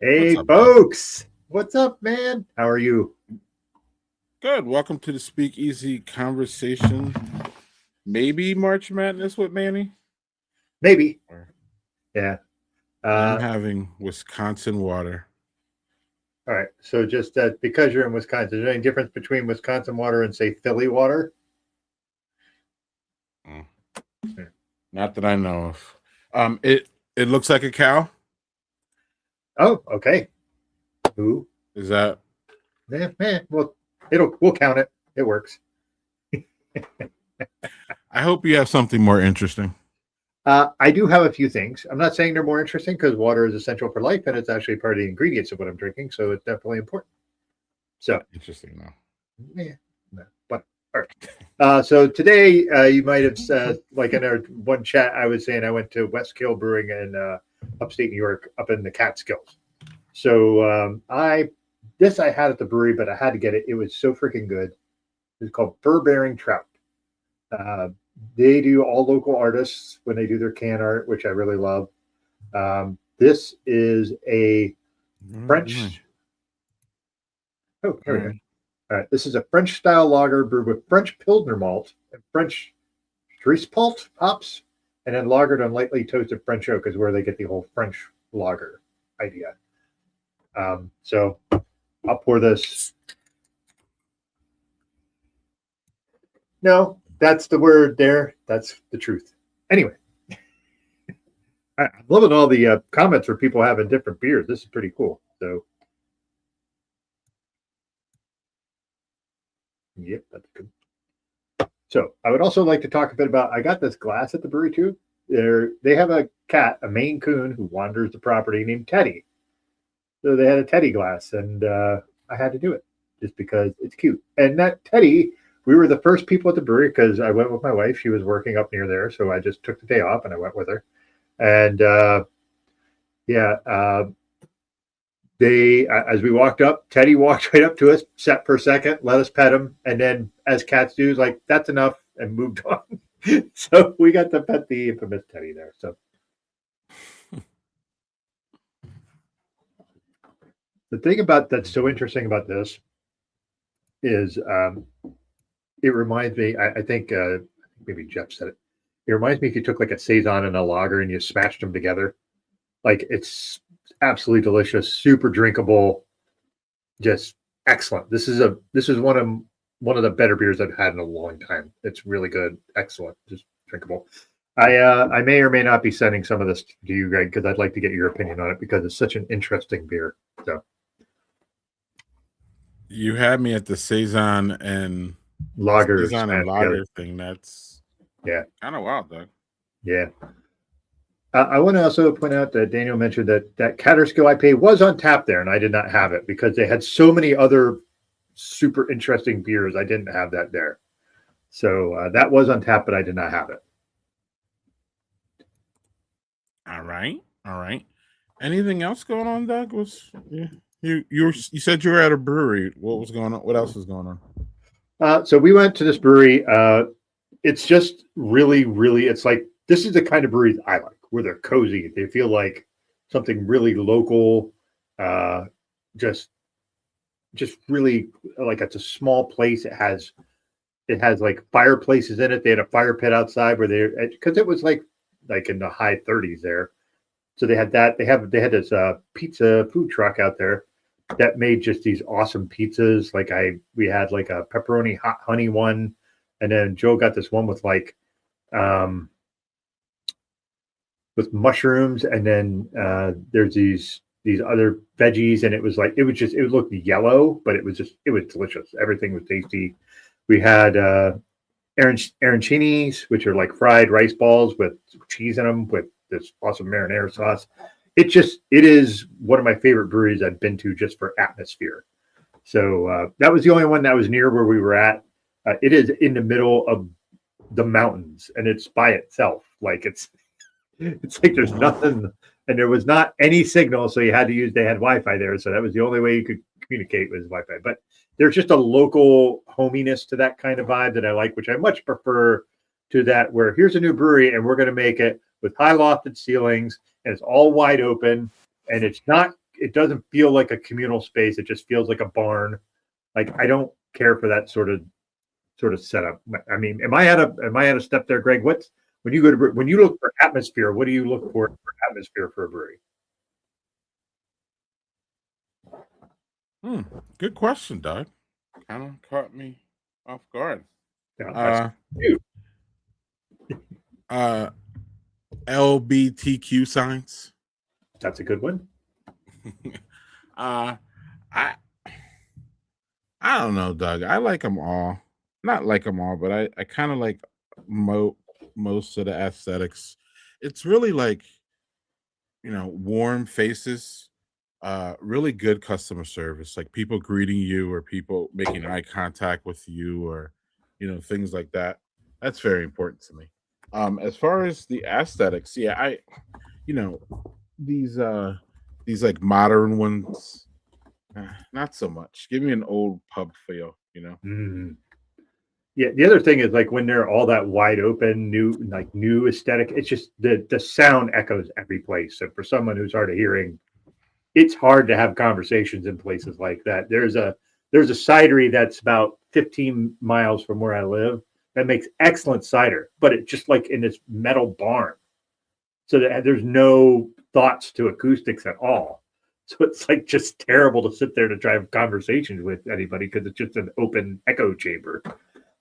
Hey, What's up, Doug? folks. What's up, man? How are you? Good. Welcome to the SpeakEasy conversation. Maybe March Madness with Manny. Maybe. Or Yeah. I'm Uh, having Wisconsin water. all right. So just because you're in Wisconsin, is there any difference between Wisconsin water and, say, Philly water? Mm, Hmm. Not that I know of. It looks like a cow. Oh, okay. Who? Is that Well, we'll count it. It works. I hope you have something more interesting. I do have a few things. I'm not saying they're more interesting because water is essential for life and it's actually part of the ingredients of what I'm drinking. So it's definitely important. So, Interesting though. yeah, no, but all right. So today, you might have like in our one chat, I was saying I went to West Kill Brewing in upstate New York, up in the Catskills. So I had at the brewery, but I had to get it. It was so freaking good. It's called Fur Bearing Trout. Uh, they do all local artists when they do their can art, which I really love. This is a Oh, boy. French. Oh, All here we go. right. All right, this is a French style lager brewed with French Pilsner malt and French Dries hops, and then lagered on lightly toasted French oak is where they get the whole French lager idea. So I'll pour this. No, that's the word there. That's the truth. Anyway, I'm loving all the comments for people having different beers. This is pretty cool. So, yep, that's good. So I would also like to talk a bit about. I got this glass at the brewery too. They have a cat, a Maine Coon, who wanders the property named Teddy. So they had a Teddy glass, and I had to do it just because it's cute. And that Teddy, we were the first people at the brewery because I went with my wife. She was working up near there, so I just took the day off and I went with her. And yeah, they as we walked up, Teddy walked right up to us, sat for a second, let us pet him, and then, as cats do, like that's enough, and moved on. So we got to pet the infamous Teddy there. So the thing about that's so interesting about this is it reminds me. I think maybe Jeff said it. It reminds me if you took like a saison and a lager and you smashed them together. Like it's absolutely delicious, super drinkable, just excellent. This is one of the better beers I've had in a long time. It's really good, excellent, just drinkable. I may or may not be sending some of this to you, Greg, because I'd like to get your opinion on it because it's such an interesting beer. So You had me at the lager Saison and smashed together. lager thing. That's Yeah, kind of wild, Doug. yeah. I want to also point out that Daniel mentioned that Catterskill IPA was on tap there, and I did not have it because they had so many other super interesting beers. I didn't have that there, so that was on tap, but I did not have it. All right. All right. Anything else going on, Doug? Was you said you were at a brewery. What was going on? What else was going on? So we went to this brewery. It's just really, really. It's like this is the kind of breweries I like, where they're cozy. They feel like something really local. Uh, just, just really like it's a small place. It has like fireplaces in it. They had a fire pit outside where they because it was like in the high 30s there. So they had that. They had this pizza food truck out there that made just these awesome pizzas. We had like a pepperoni hot honey one, and then Joe got this one with um with mushrooms, and then there's these other veggies, and it looked yellow, but it was delicious. Everything was tasty. We had arancinis, which are like fried rice balls with cheese in them with this awesome marinara sauce. It is one of my favorite breweries I've been to just for atmosphere. So that was the only one that was near where we were at. It is in the middle of the mountains, and it's by itself. Like it's like there's nothing, and there was not any signal, so they had Wi-Fi there, so that was the only way you could communicate was Wi-Fi. But there's just a local hominess to that kind of vibe that I like, which I much prefer to that where here's a new brewery and we're going to make it with high lofted ceilings and it's all wide open and it's not it doesn't feel like a communal space. It just feels like a barn. Like I don't care for that sort of setup. I mean, am I out of step there, Greg? What's when you look for atmosphere? What do you look for atmosphere for a brewery? Good question, Doug. Kind of caught me off guard. Yeah, LBTQ signs. that's a good one. I I don't know, Doug. I like them all. Not like them all, but I kind of like most of the aesthetics. It's really like, warm faces, really good customer service, like people greeting you or people making eye contact with you or things like that. That's very important to me. As far as the aesthetics, yeah, you know these these like modern ones, not so much. Give me an old pub feel, Mm. Yeah, the other thing is like when they're all that wide open, new aesthetic. It's just the sound echoes every place. So for someone who's hard of hearing, it's hard to have conversations in places like that. There's a cidery that's about 15 miles from where I live that makes excellent cider, but it's just like in this metal barn, so that there's no thoughts to acoustics at all. So it's like just terrible to sit there to drive conversations with anybody because it's just an open echo chamber.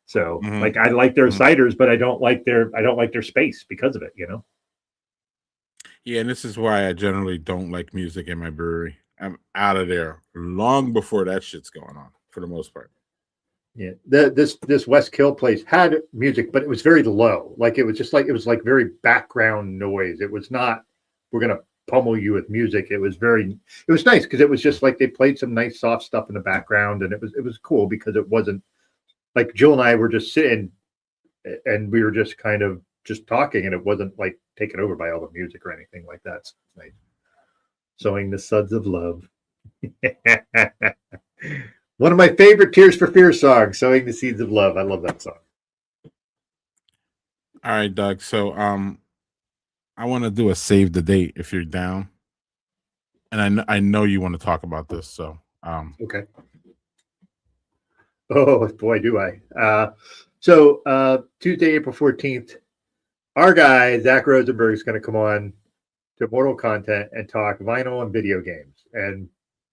So like I like their ciders, but I don't like their space because of it, Yeah, and this is why I generally don't like music in my brewery. I'm out of there long before that shit's going on, for the most part. Yeah. This West Kill place had music, but it was very low. Like it was like very background noise. It was not, we're gonna pummel you with music. It was nice because it was just like they played some nice soft stuff in the background, and it was cool because it wasn't like Jill and I were just sitting and we were just kind of just talking, and it wasn't like taken over by all the music or anything like that. So it's nice. Sowing the suds of love. One of my favorite Tears for Fears songs, Sowing the Seeds of Love. I love that song. All right, Doug. So I want to do a save the date if you're down. And I know you want to talk about this, so Okay. Oh boy, do I. So Tuesday, April 14th, our guy, Zach Rosenberg, is going to come on to Mortal Content and talk vinyl and video games. And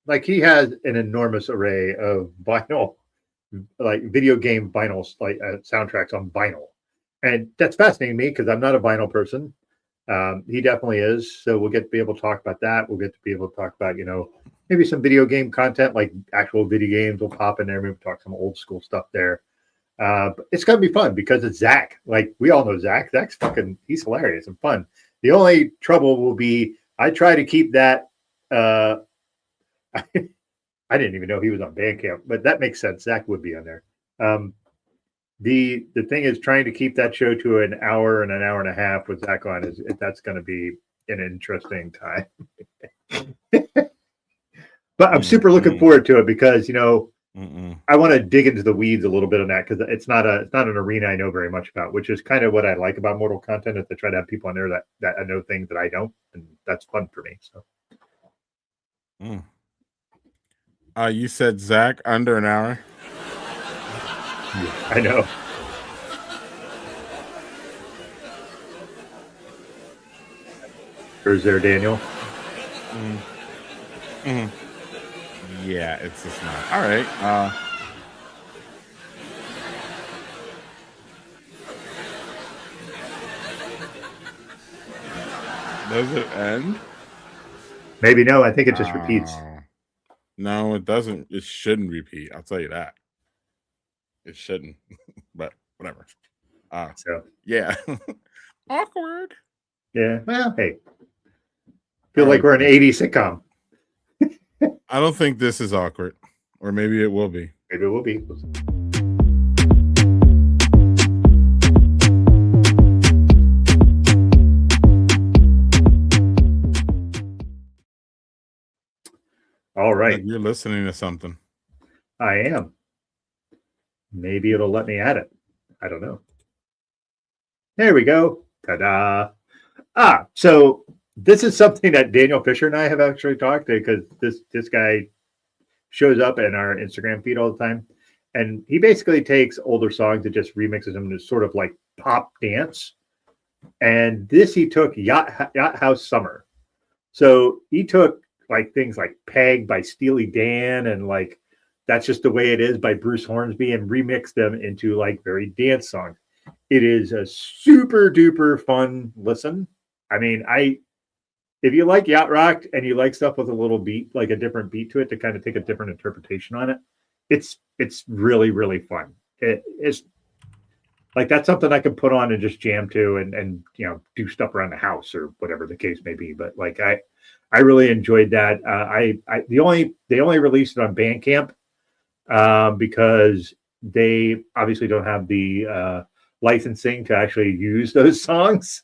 like he has an enormous array of vinyl, like video game vinyls, like soundtracks on vinyl. And that's fascinating to me because I'm not a vinyl person. He definitely is. So we'll get to be able to talk about that. We'll get to be able to talk about, maybe some video game content, like actual video games will pop in there. Maybe we'll talk some old school stuff there. But it's going to be fun because it's Zach. Like we all know Zach. Zach's he's hilarious and fun. The only trouble will be I try to keep that. I didn't even know he was on Bandcamp, but that makes sense. Zach would be on there. The thing is trying to keep that show to an hour and an half with Zach on that's going to be an interesting time. But I'm super looking forward to it because I want to dig into the weeds a little bit on that because it's not an arena I know very much about, which is kind of what I like about Mortal Content is to try to have people on there that I know things that I don't, and that's fun for me. So. You said Zach under an hour. Yeah, I know. Or is there Daniel? Yeah, it's just not. All right. Does it end? Maybe no. I think it just repeats. No, it doesn't. It shouldn't repeat. I'll tell you that. It shouldn't. But whatever. So yeah. Awkward. Yeah. Well, hey. Feel like we're an 80s sitcom. I don't think this is awkward. Or maybe it will be. Maybe it will be. All right. Like you're listening to something. I am. Maybe it'll let me add it. I don't know. There we go. Ta-da. So This is something that Daniel Fisher and I have actually talked to, because this guy shows up in our Instagram feed all the time, and he basically takes older songs and just remixes them to sort of like pop dance. And this, he took Yacht House Summer. So he took like things like Peg by Steely Dan and like That's Just the Way It Is by Bruce Hornsby and remixed them into like very dance songs. It is a super duper fun listen. I mean, if you like yacht rock and you like stuff with a little beat, like a different beat to it, to kind of take a different interpretation on it, it's really, really fun. It's like, that's something I could put on and just jam to and do stuff around the house or whatever the case may be. But like I really enjoyed that. They only released it on Bandcamp because they obviously don't have the licensing to actually use those songs,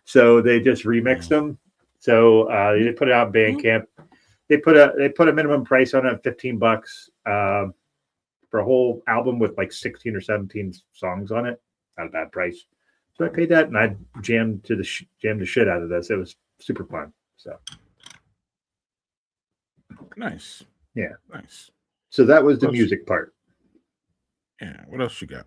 so they just remixed them. So they put it out on Bandcamp. They put a minimum price on it, $15 for a whole album with like 16 or 17 songs on it. Not a bad price. So I paid that, and I jammed the shit out of this. It was super fun. So nice. Yeah, nice. So that was the music part. Yeah. What else you got?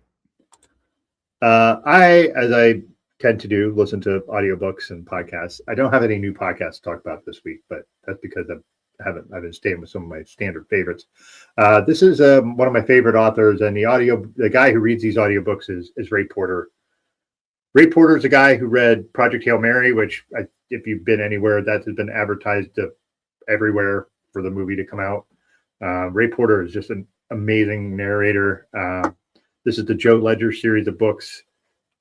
As I tend to do, listen to audiobooks and podcasts. I don't have any new podcasts to talk about this week, but that's because I've been staying with some of my standard favorites. This is one of my favorite authors, and the guy who reads these audiobooks is Ray Porter. Ray Porter is a guy who read Project Hail Mary, which if you've been anywhere, that has been advertised everywhere for the movie to come out. Ray Porter is just an amazing narrator. This is the Joe Ledger series of books.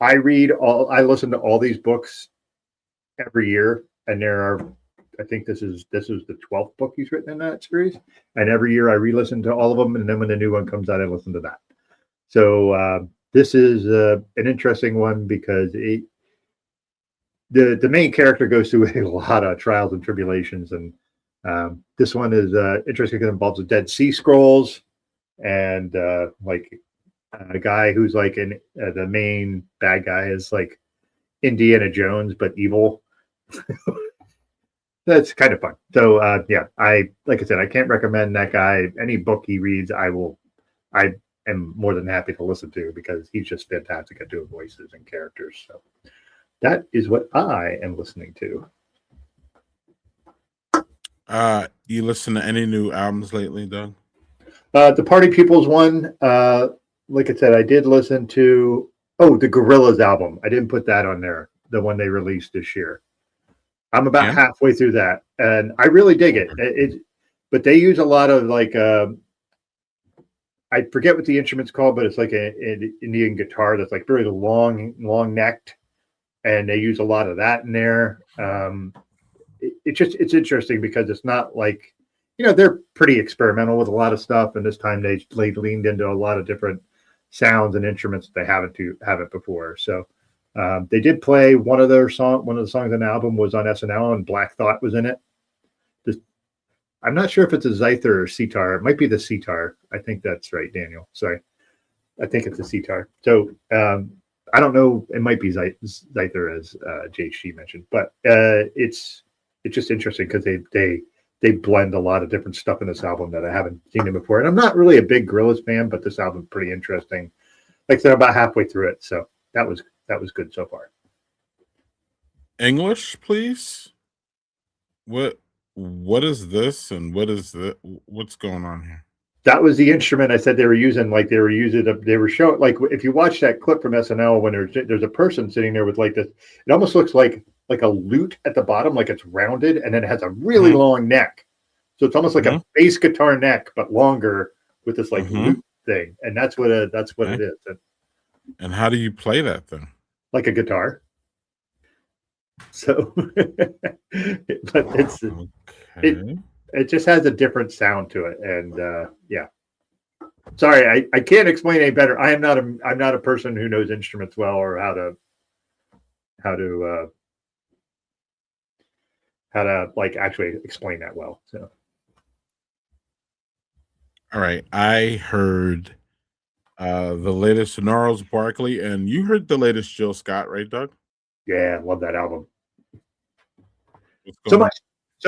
I listen to all these books every year, and I think this is the 12th book he's written in that series. And every year I re-listen to all of them, and then when the new one comes out, I listen to that. So this is an interesting one because the main character goes through a lot of trials and tribulations, and this one is interesting because it involves the Dead Sea Scrolls and like a guy who's like the main bad guy is like Indiana Jones but evil. That's kind of fun. So like I said, I can't recommend that guy. Any book he reads, I am more than happy to listen to, because he's just fantastic at doing voices and characters. So that is what I am listening to. You listen to any new albums lately, Doug? The Party People's one. Like I said, I did listen to the Gorillaz album. I didn't put that on there, the one they released this year. I'm about halfway through that, and I really dig it. But they use a lot of like I forget what the instrument's called, but it's like an Indian guitar that's like very long necked, and they use a lot of that in there. It's interesting because it's not like, they're pretty experimental with a lot of stuff, and this time they leaned into a lot of different sounds and instruments that they haven't before. So they did play one of the songs on the album was on SNL, and Black Thought was in it. I'm not sure if it's a zither or sitar. It might be the sitar. I think that's right, Daniel. Sorry. I think it's a sitar. So I don't know. It might be zither, as JC mentioned, but it's just interesting because they blend a lot of different stuff in this album that I haven't seen before. And I'm not really a big Gorillaz fan, but this album's pretty interesting. Like I said, I'm about halfway through it, so that was good so far. English, please. What is this, and what's going on here? That was the instrument I said they were using. Like they were showing, like if you watch that clip from SNL when there's a person sitting there with like this, it almost looks like a lute at the bottom, like it's rounded, and then it has a really long neck. So it's almost like a bass guitar neck, but longer with this like lute thing. And that's what it is. And how do you play that thing? Like a guitar. So, but it just has a different sound to it, and Sorry, I can't explain any better. I'm not a person who knows instruments well or how to like actually explain that well. So, all right, I heard the latest Gnarls Barkley, and you heard the latest Jill Scott, right, Doug? Yeah, I love that album. What's So going on?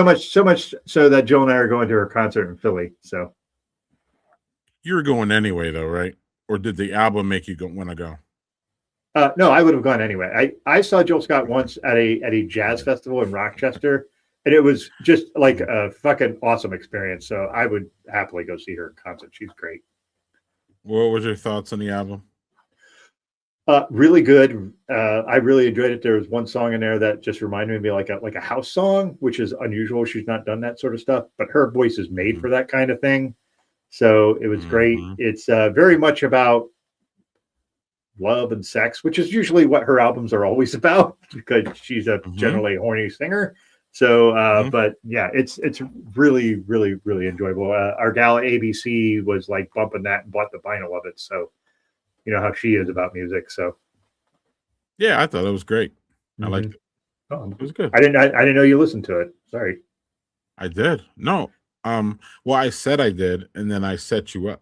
much, so much so that Jill and I are going to her concert in Philly. So You were going anyway, though, right? Or did the album make you want to go? no, I would have gone anyway. I saw Jill Scott once at a jazz festival in Rochester, and it was just like Mhm. a fucking awesome experience. So I would happily go see her in concert. She's great. What was your thoughts on the album? Really good. I really enjoyed it. There was one song in there that just reminded me of like a house song, which is unusual. She's not done that sort of stuff, but her voice is made Hmm. for that kind of thing. So it was great. Hmm. It's very much about love and sex, which is usually what her albums are always about because she's a Hmm. generally horny singer. So, Hmm. but yeah, it's really, really, really enjoyable. Our gal ABC was like bumping that and bought the vinyl of it. So you know how she is about music. So Yeah, I thought it was great. I mhm. liked it. Oh, It was good. I didn't know you listened to it. Sorry, I did. No. Well, I said I did, and then I set you up,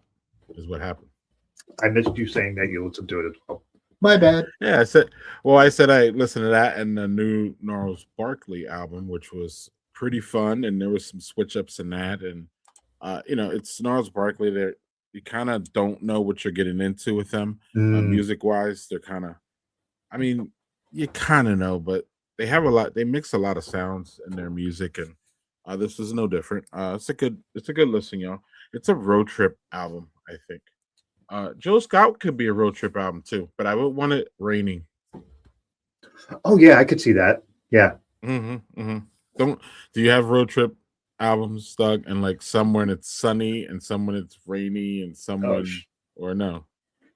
is what happened. I missed you saying that you listened to it as well. My bad. Yeah, I said I listened to that and the new Gnarls Barkley album, which was pretty fun, and there was some switch ups in that. And it's Gnarls Barkley. You kind of don't know what you're getting into with them, Mm, music wise. They're kind of, I mean, you kind of know, but they have a lot. They mix a lot of sounds in their music, and this is no different. It's a good listen, y'all. It's a road trip album, I think. Joe Scott could be a road trip album too, but I would want it raining. oh yeah, I could see that. Yeah. Hmm. Hmm. Don't do you have road trip albums, Doug? And like some when it's sunny and some when it's rainy and Oh, someone or no?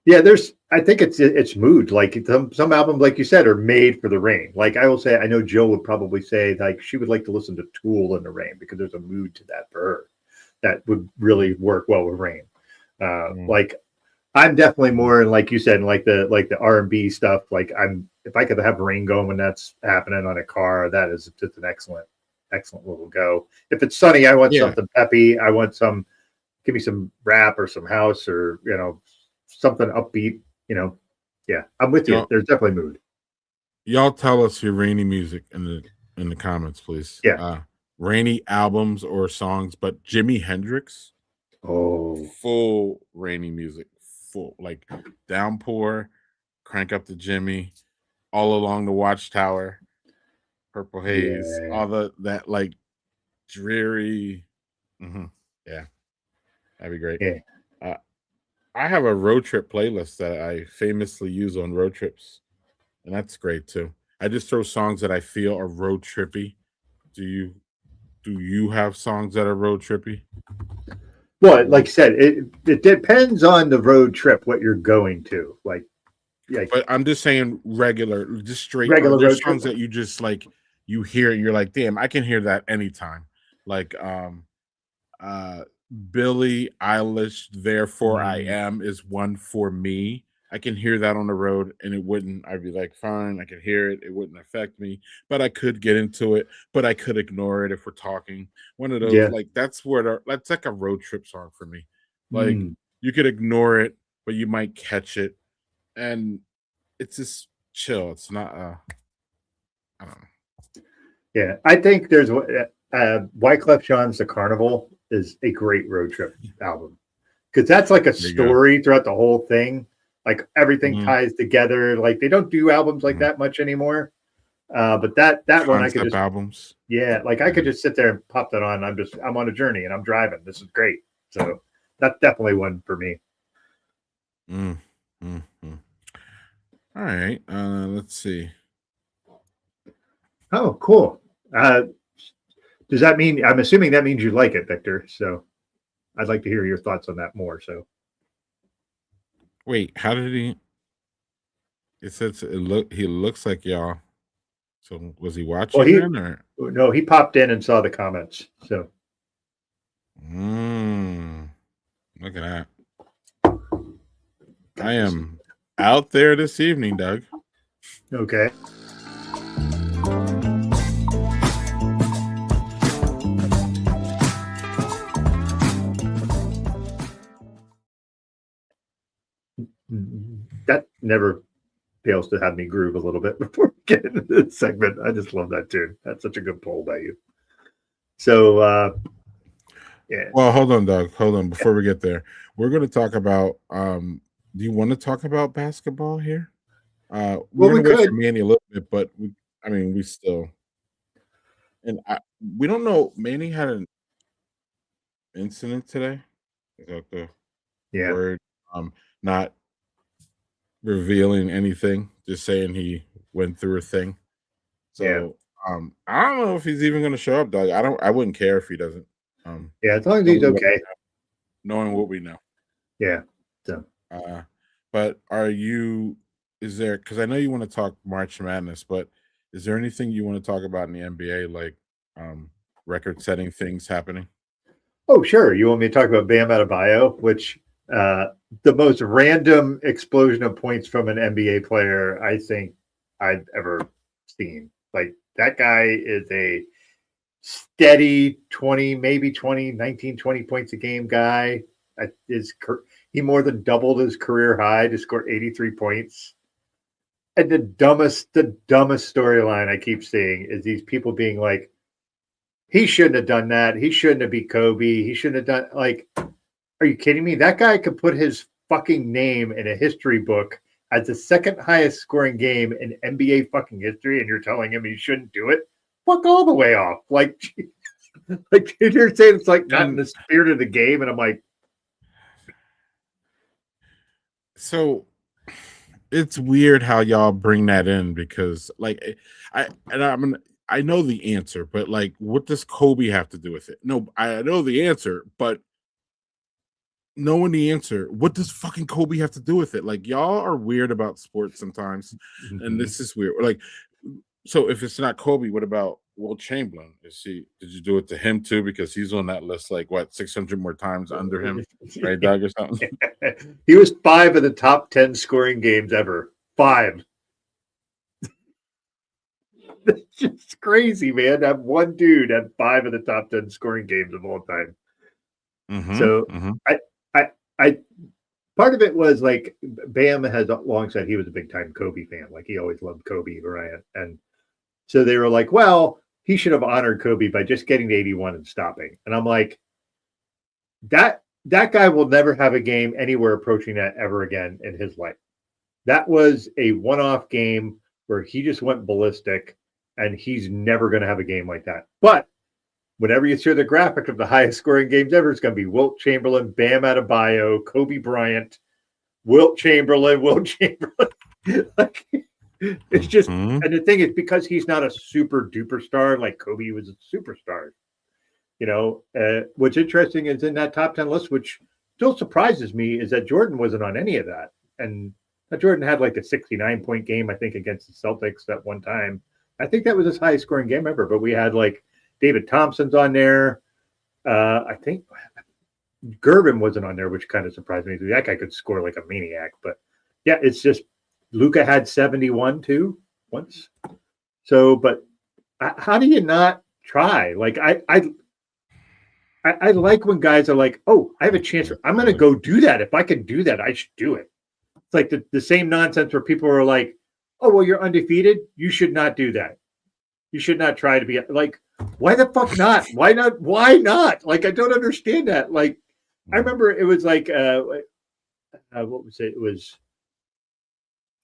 yeah. There's. I think it's mood. Like some albums, like you said, are made for the rain. Like I will say, I know Jill would probably say like she would like to listen to Tool in the rain because there's a mood to that for her that would really work well with rain. Mm-hmm. Like I'm definitely more in like you said, in like the R&B stuff. Like I'm if I could have rain going when that's happening on a car, that is just an excellent little go. If it's sunny, I want Yeah, something peppy. I want some give me some rap or some house or something upbeat. You know, yeah, I'm with you. y'all, There's definitely mood. y'all tell us your rainy music in the comments, please. Yeah. Rainy albums or songs, but Jimi Hendrix, Oh, full rainy music, full like downpour, crank up the Jimmy, all along the Watchtower, Purple Haze, yeah. all that like dreary. Mhm. Yeah, that'd be great. Yeah. Uh, I have a road trip playlist that I famously use on road trips, and that's great too. I just throw songs that I feel are road trippy. Do you do you have songs that are road trippy? Well, like you said, it depends on the road trip what you're going to. Like But I'm just saying regular, just straight. Or regular there's road trip. songs that you just like you hear and you're like, damn, I can hear that anytime. Like uh Billie Eilish, Therefore I Mm, Am is one for me. I can hear that on the road and it wouldn't, I'd be like, fine, I can hear it. It wouldn't affect me, but I could get into it, but I could ignore it if we're talking. One of those, yeah. like, that's like a road trip song for me. Like, Mm, you could ignore it, but you might catch it. And it's just chill. It's not, I don't know. yeah. I think there's Wyclef Jean's The Carnival is a great road trip album because that's like a There you go. story throughout the whole thing. Like everything Mhm, ties together. Like they don't do albums like mhm. that much anymore. But that one I could Concept just albums. yeah, like I could Mhm. just sit there and pop that on. I'm on a journey and I'm driving. This is great. So that's definitely one for me. Mm, mm, mm. All right. Let's see. Oh, cool. Uh, does that mean I'm assuming that means you like it, Victor? So I'd like to hear your thoughts on that more. So Wait, how did he? It says He looks like y'all. So was he well watching he then, or? no, he popped in and saw the comments. So Mm, look at that. I got this. am out there this evening, Doug. Okay. That never fails to have me groove a little bit before we get into this segment. I just love that tune. That's such a good poll by you. So, yeah. Well, hold on, Doug. Hold on. Before we get there, we're going to talk about. Do you want to talk about basketball here? We're Well, we going to wait could. for Manny a little bit, but we still, and we don't know. Manny had an incident today. Is that the Yeah. word? Not revealing anything, just saying he went through a thing. So, I don't know if he's even going to show up, Doug. I wouldn't care if he doesn't. Yeah, as long as he's okay. Knowing what we know. Yeah. So. But is there, because I know you want to talk March Madness, but is there anything you want to talk about in the NBA, like record setting things happening? Oh, sure. You want me to talk about Bam Adebayo, which the most random explosion of points from an NBA player I think I've ever seen. Like, that guy is a steady 20, maybe 20, 19, 20 points a game guy. He more than doubled his career high to score 83 points. And the dumbest storyline I keep seeing is these people being like, he shouldn't have done that. He shouldn't have beat Kobe. He shouldn't have done, like, are you kidding me? That guy could put his fucking name in a history book as the second highest scoring game in NBA fucking history, and you're telling him he shouldn't do it? Fuck all the way off. Like you're saying it's like not in the spirit of the game, and I'm like, so it's weird how y'all bring that in, because like I know the answer, but like, what does Kobe have to do with it? No, I know the answer, but knowing the answer, what does fucking Kobe have to do with it? Like, y'all are weird about sports sometimes, and this is weird. Like, so if it's not Kobe, what about Will Chamberlain? Did you do it to him too? Because he's on that list, like, what, 600 more times under him, right, Doug, or something? He was 5 of the top 10 scoring games ever. 5. That's just crazy, man. That one dude had 5 of the top 10 scoring games of all time. So I part of it was like, Bam has long said he was a big time Kobe fan. Like, he always loved Kobe Bryant. And so they were like, well, he should have honored Kobe by just getting to 81 and stopping. And I'm like, that guy will never have a game anywhere approaching that ever again in his life. That was a one-off game where he just went ballistic, and he's never going to have a game like that. But whenever you see the graphic of the highest scoring games ever, it's going to be Wilt Chamberlain, Bam Adebayo, Kobe Bryant, Wilt Chamberlain. Like, it's just, and the thing is, because he's not a super duper star like Kobe was a superstar. You know, what's interesting is in that top 10 list, which still surprises me, is that Jordan wasn't on any of that. And Jordan had like a 69-point game, I think, against the Celtics that one time. I think that was his highest scoring game ever. But we had like David Thompson's on there. I think Gervin wasn't on there, which kind of surprised me. That guy could score like a maniac. But yeah, it's just Luka had 71 too once. So, but how do you not try? Like, I like when guys are like, oh, I have a chance. I'm going to go do that. If I can do that, I should do it. It's like the same nonsense where people are like, oh, well, you're undefeated. You should not do that. You should not try to be like, why the fuck not? Why not? Why not? Like, I don't understand that. Like, I remember it was like, what was it? It was,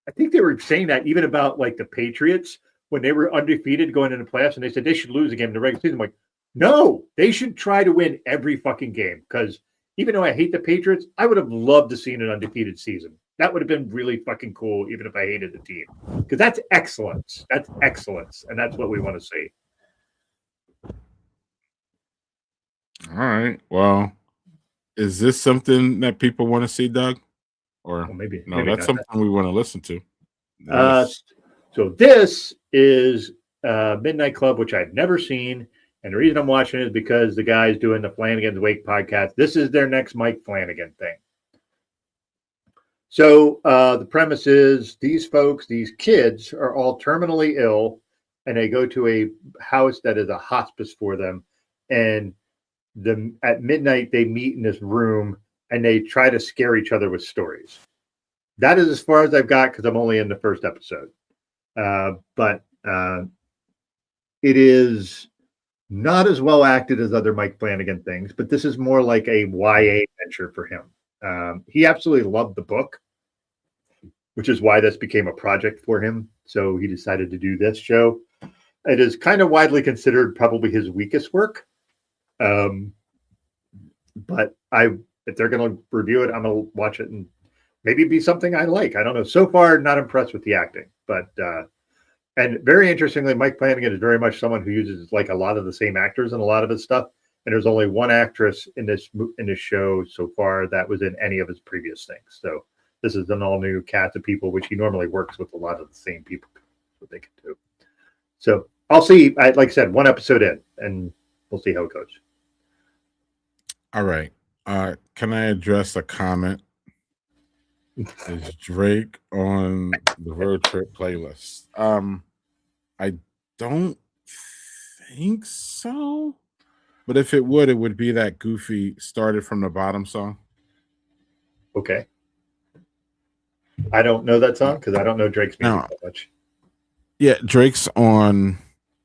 I think they were saying that even about like the Patriots when they were undefeated going into playoffs, and they said they should lose a game in the regular season. I'm like, no, they should try to win every fucking game, because even though I hate the Patriots, I would have loved to see an undefeated season. That would have been really fucking cool, even if I hated the team, because that's excellence. That's excellence, and that's what we want to see. All right. Well, is this something that people want to see, Doug? Or well, maybe that's something we want to listen to. So this is Midnight Club, which I've never seen. And the reason I'm watching it is because the guy's doing the Flanagan's Wake podcast. This is their next Mike Flanagan thing. So the premise is these folks, these kids are all terminally ill, and they go to a house that is a hospice for them. And at midnight, they meet in this room, and they try to scare each other with stories. That is as far as I've got, because I'm only in the first episode. but it is not as well acted as other Mike Flanagan things, but this is more like a YA venture for him. He absolutely loved the book, which is why this became a project for him. So he decided to do this show. It is kind of widely considered probably his weakest work. But if they're going to review it, I'm going to watch it and maybe be something I like. I don't know. So far, not impressed with the acting, but and very interestingly, Mike Flanagan is very much someone who uses like a lot of the same actors in a lot of his stuff. And there's only one actress in this show so far that was in any of his previous things. So this is an all new cast of people, which he normally works with a lot of the same people. What they can do. So I'll see. Like I said, one episode in, and we'll see how it goes. All right. Can I address a comment? Is Drake on the road trip playlist? I don't think so. But if it would be that goofy "Started from the Bottom" song. Okay. I don't know that song because I don't know Drake's music that much. Yeah, Drake's on.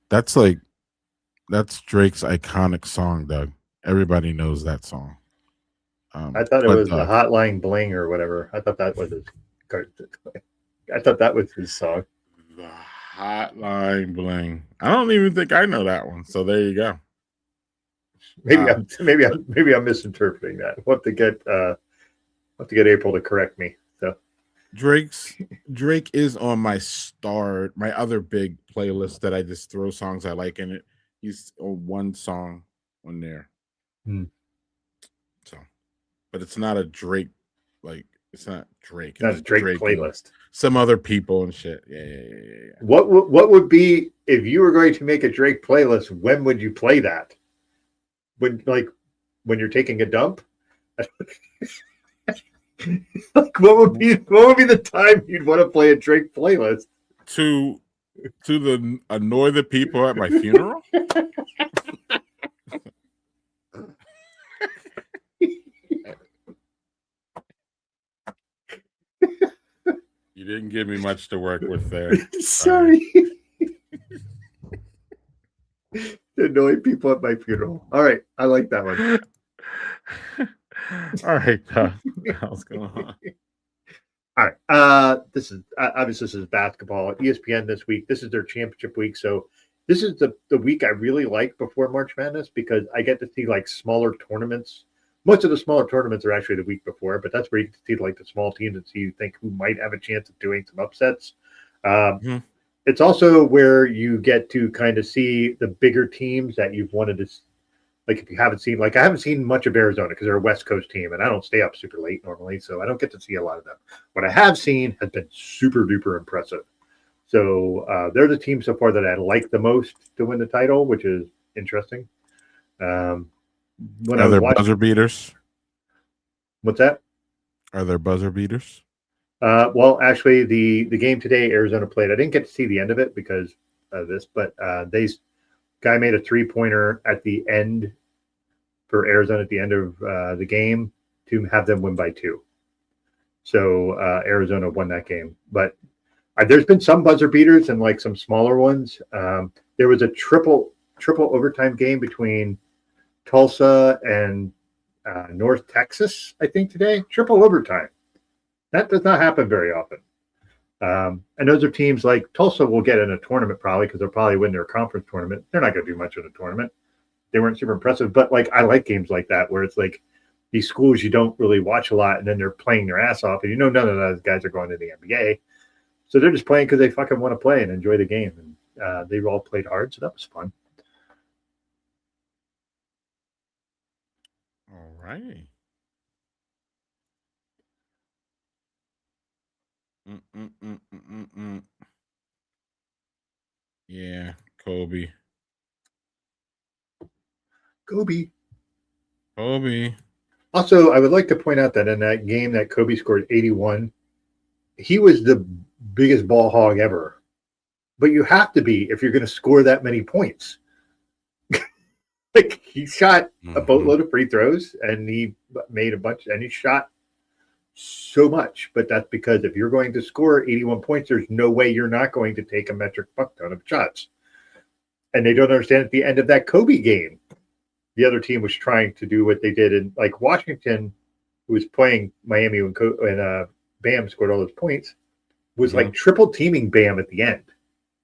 That's Drake's iconic song, Doug. Everybody knows that song. I thought it was the Hotline Bling or whatever. I thought that was his. I thought that was his song. The Hotline Bling. I don't even think I know that one. So there you go. Maybe I'm misinterpreting that. We'll have to get April to correct me. So Drake is on my other big playlist that I just throw songs I like in it. He's on one song on there. So, but it's not a Drake, like it's not Drake. That's a Drake playlist. Some other people and shit. Yeah. What would be if you were going to make a Drake playlist? When would you play that? When you're taking a dump? Like what would be the time you'd want to play a Drake playlist? To annoy the people at my funeral? You didn't give me much to work with there. Sorry. Annoy people at my funeral. All right. I like that one. All right. What's going on? All right. This is obviously this is basketball. ESPN this week. This is their championship week. So this is the week I really like before March Madness because I get to see like smaller tournaments. Most of the smaller tournaments are actually the week before, but that's where you can see like the small teams and see you think who might have a chance of doing some upsets. It's also where you get to kind of see the bigger teams that you've wanted to, like if you haven't seen, like I haven't seen much of Arizona because they're a West Coast team and I don't stay up super late normally, so I don't get to see a lot of them. What I have seen has been super duper impressive. So they're the team so far that I like the most to win the title, which is interesting. Are there buzzer beaters? What's that? Are there buzzer beaters? Well, actually, the game today, Arizona played. I didn't get to see the end of it because of this, but guy made a 3-pointer at the end for Arizona at the end of the game to have them win by 2. So Arizona won that game. But there's been some buzzer beaters and like some smaller ones. There was a triple overtime game between Tulsa and North Texas, I think today. Triple overtime. That does not happen very often. And those are teams like Tulsa will get in a tournament probably because they'll probably win their conference tournament. They're not going to do much in a tournament. They weren't super impressive, but like I like games like that where it's like these schools you don't really watch a lot and then they're playing their ass off and none of those guys are going to the NBA. So they're just playing because they fucking want to play and enjoy the game. And they've all played hard, so that was fun. All right. Yeah, Kobe. Also, I would like to point out that in that game that Kobe scored 81, he was the biggest ball hog ever. But you have to be if you're going to score that many points. Like he shot a boatload of free throws and he made a bunch and he shot so much. But that's because if you're going to score 81 points, there's no way you're not going to take a metric fuck ton of shots. And they don't understand at the end of that Kobe game, the other team was trying to do what they did in like Washington, who was playing Miami when Bam scored all those points, was like triple teaming Bam at the end,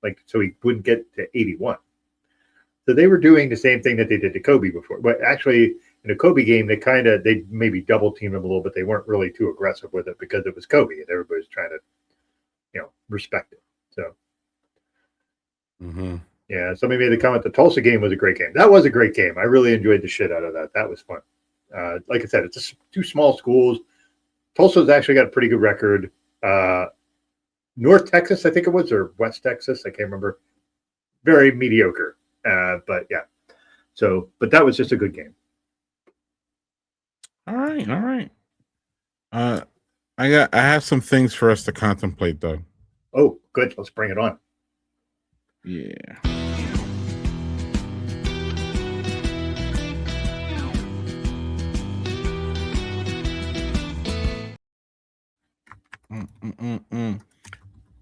like so he wouldn't get to 81. So they were doing the same thing that they did to Kobe before. But actually, in a Kobe game, they maybe double teamed him a little, but they weren't really too aggressive with it because it was Kobe and everybody was trying to, respect it. So, yeah, somebody made the comment the Tulsa game was a great game. That was a great game. I really enjoyed the shit out of that. That was fun. Like I said, it's just two small schools. Tulsa's actually got a pretty good record. North Texas, I think it was, or West Texas, I can't remember. Very mediocre. But yeah. So, but that was just a good game. All right. I have some things for us to contemplate, though. Oh, good. Let's bring it on. Yeah.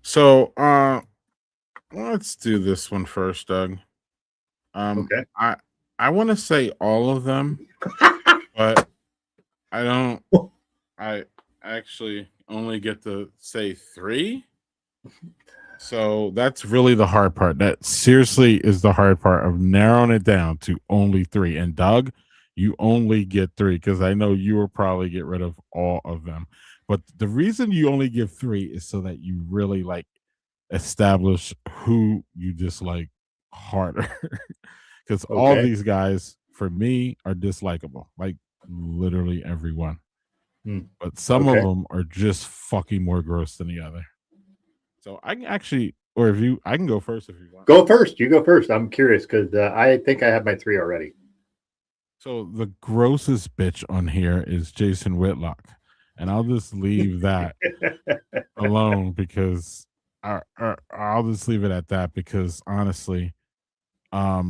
So, let's do this one first, Doug. Okay. I want to say all of them, but I don't. I actually only get to say 3. So that's really the hard part. That seriously is the hard part of narrowing it down to only 3. And Doug, you only get 3 because I know you will probably get rid of all of them. But the reason you only give 3 is so that you really like establish who you dislike harder. Because all these guys, for me, are dislikable. Like literally everyone. But some of them are just fucking more gross than the other. So I can actually, or if you, I can go first if you want. Go first. You go first. I'm curious because I think I have my 3 already. So the grossest bitch on here is Jason Whitlock, and I'll just leave that alone because I'll just leave it at that because honestly, I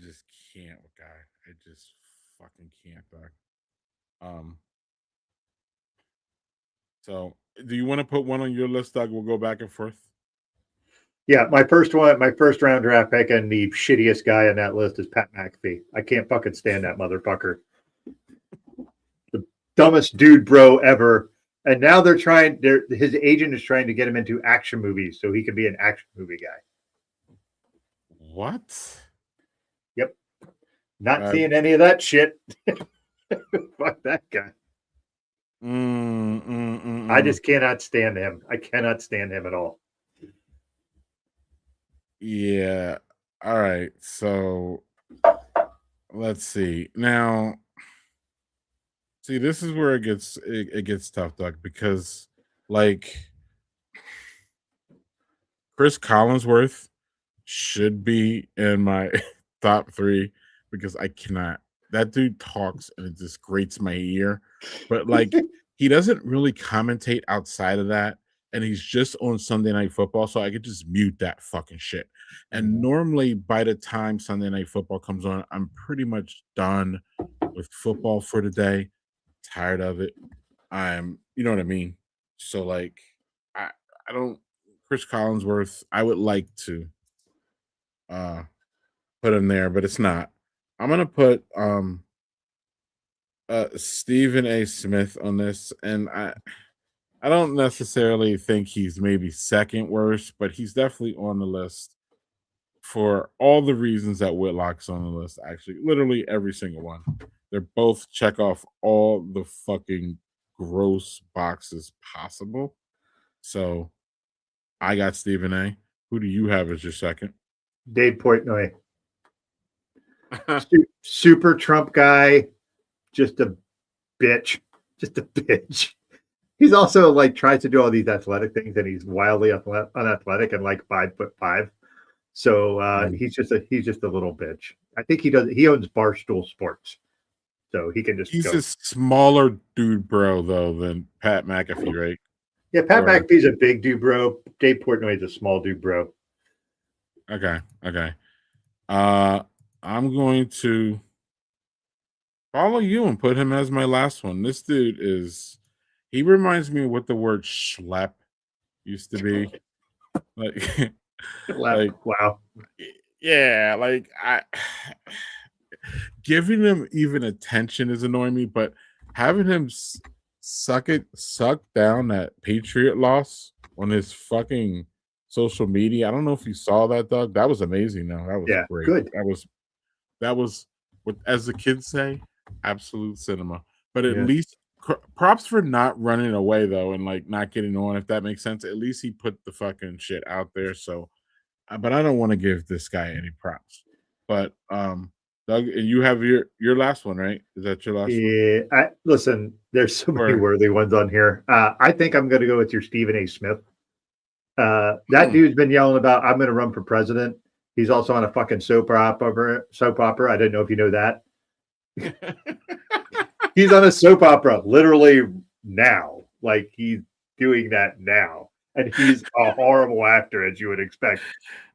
just can't with guy. I just fucking can't, Doug. So do you want to put one on your list, Doug? We'll go back and forth. Yeah, my first round draft pick, and the shittiest guy on that list is Pat McAfee. I can't fucking stand that motherfucker. The dumbest dude bro ever. And now his agent is trying to get him into action movies so he can be an action movie guy. What? Yep. Not seeing any of that shit. Fuck that guy. I just cannot stand him. I cannot stand him at all. Yeah. All right. So let's see. Now, see, this is where it gets tough, Doug, because like Chris Collinsworth should be in my top 3 because I cannot. That dude talks and it just grates my ear. But like he doesn't really commentate outside of that. And he's just on Sunday Night Football, so I could just mute that fucking shit. And normally by the time Sunday Night Football comes on, I'm pretty much done with football for the day. Tired of it. You know what I mean? So like I don't Chris Collinsworth, I would like to put him there, but it's not. I'm gonna put Stephen A. Smith on this, and I don't necessarily think he's maybe second worst, but he's definitely on the list for all the reasons that Whitlock's on the list. Actually, literally every single one. They're both check off all the fucking gross boxes possible. So I got Stephen A. Who do you have as your second? Dave Portnoy. Super Trump guy. Just a bitch. Just a bitch. He's also like tries to do all these athletic things, and he's wildly unathletic and like 5'5". So he's just a little bitch. I think he owns Barstool Sports, so he can just. He's a smaller dude, bro, though, than Pat McAfee, right? Yeah, Pat McAfee's a big dude, bro. Dave Portnoy is a small dude, bro. Okay. I'm going to follow you and put him as my last one. This dude he reminds me of what the word schlep used to be. Like, like Wow. yeah, like I giving him even attention is annoying me, but having him suck down that Patriot loss on his fucking social media. I don't know if you saw that, Doug. That was amazing. No, that was Yeah. great. Good. That was what, as the kids say, absolute cinema. But at Yeah. least props for not running away though, and like not getting on, if that makes sense. At least he put the fucking shit out there. So, but I don't want to give this guy any props. But Doug, you have your last one, right? Is that your last one? Yeah. Listen, there's so many Or worthy ones on here. I think I'm going to go with your Stephen A. Smith. That Hmm. dude's been yelling about I'm going to run for president. He's also on a fucking soap opera. I didn't know if you know that. He's on a soap opera literally now. Like he's doing that now. And he's a horrible actor, as you would expect.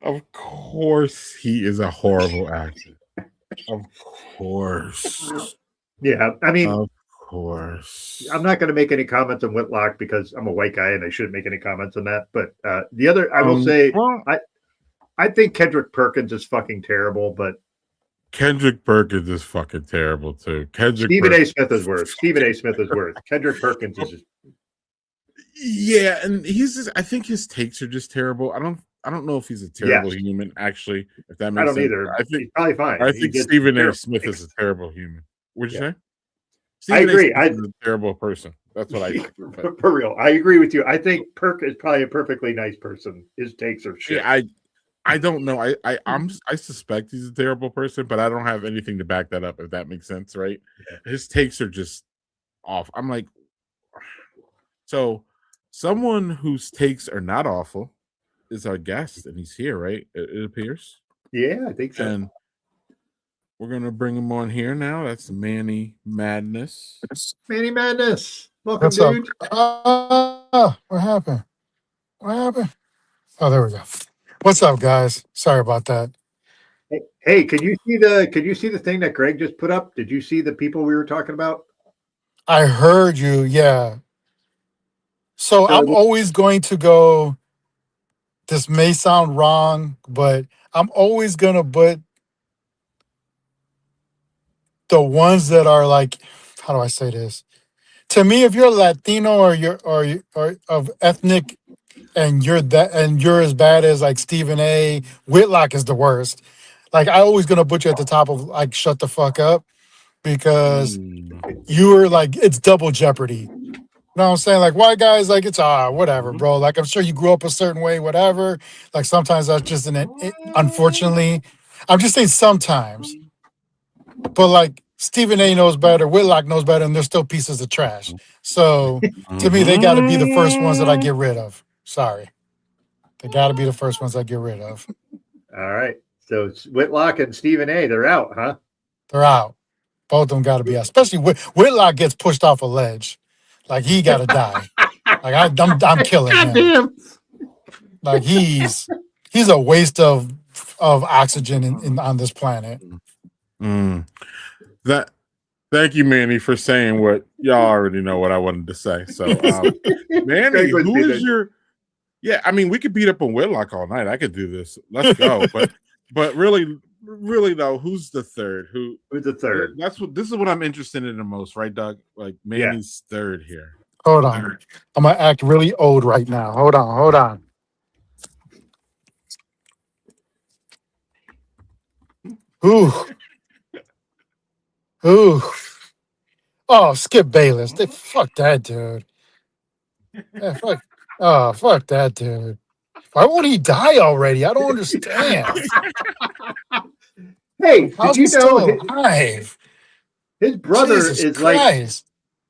Of course, he is a horrible actor. Of course. Yeah. I mean, Of course. I'm not going to make any comments on Whitlock because I'm a white guy and I shouldn't make any comments on that. But the other, I will say, Well, I think Kendrick Perkins is fucking terrible, but Kendrick Perkins is fucking terrible too. Stephen A. Smith is worse. Stephen A. Smith is worse. Kendrick Perkins is just. Yeah, and I think his takes are just terrible. I don't know if he's a terrible human, actually, if that makes I don't sense. either. He's probably fine. I think Stephen A. Smith is a terrible human. What'd you say? Stephen I agree. He's a terrible person. That's what I think. For real. I agree with you. I think Perk is probably a perfectly nice person. His takes are shit. Yeah, I don't know. I suspect he's a terrible person, but I don't have anything to back that up, if that makes sense, right? Yeah. His takes are just off. I'm like, so someone whose takes are not awful is our guest, and he's here, right? It appears. Yeah, I think so. And we're gonna bring him on here now. That's Manny Madness. Manny Madness. Welcome, What's dude. Up? What happened? What happened? Oh, there we go. What's up, guys? Sorry about that. Hey, can you see the thing that Greg just put up? Did you see the people we were talking about? I heard you, yeah. So I'm always going to go, this may sound wrong, but I'm always gonna put the ones that are like, how do I say this? To me, if you're Latino or of ethnic and you're as bad as like Stephen A. Whitlock is the worst. Like I always gonna put you at the top of like shut the fuck up because you're like it's double jeopardy. You know what I'm saying? Like white guys, like it's whatever, bro. Like I'm sure you grew up a certain way, whatever. Like sometimes that's just unfortunately. I'm just saying sometimes. But like Stephen A knows better, Whitlock knows better, and they're still pieces of trash. So to me, they gotta be the first ones that I get rid of. Sorry. They gotta be the first ones I get rid of. All right. So it's Whitlock and Stephen A. They're out, huh? They're out. Both of them got to be out. Especially Whitlock gets pushed off a ledge, like he got to die. Like I'm killing him. Like he's a waste of oxygen on this planet. Thank you, Manny, for saying what y'all already know what I wanted to say. So, Manny, who is your? Yeah, I mean, we could beat up on Whitlock all night. I could do this. Let's go. but really though, who's the third? Who's the third? This is what I'm interested in the most, right, Doug? Like Manny's third here. Hold on, I'm gonna act really old right now. Hold on. Ooh. Oh, Skip Bayless. Fuck that dude. Yeah, fuck that dude. Why won't he die already? I don't understand. Hey, did you know his brother Jesus Christ.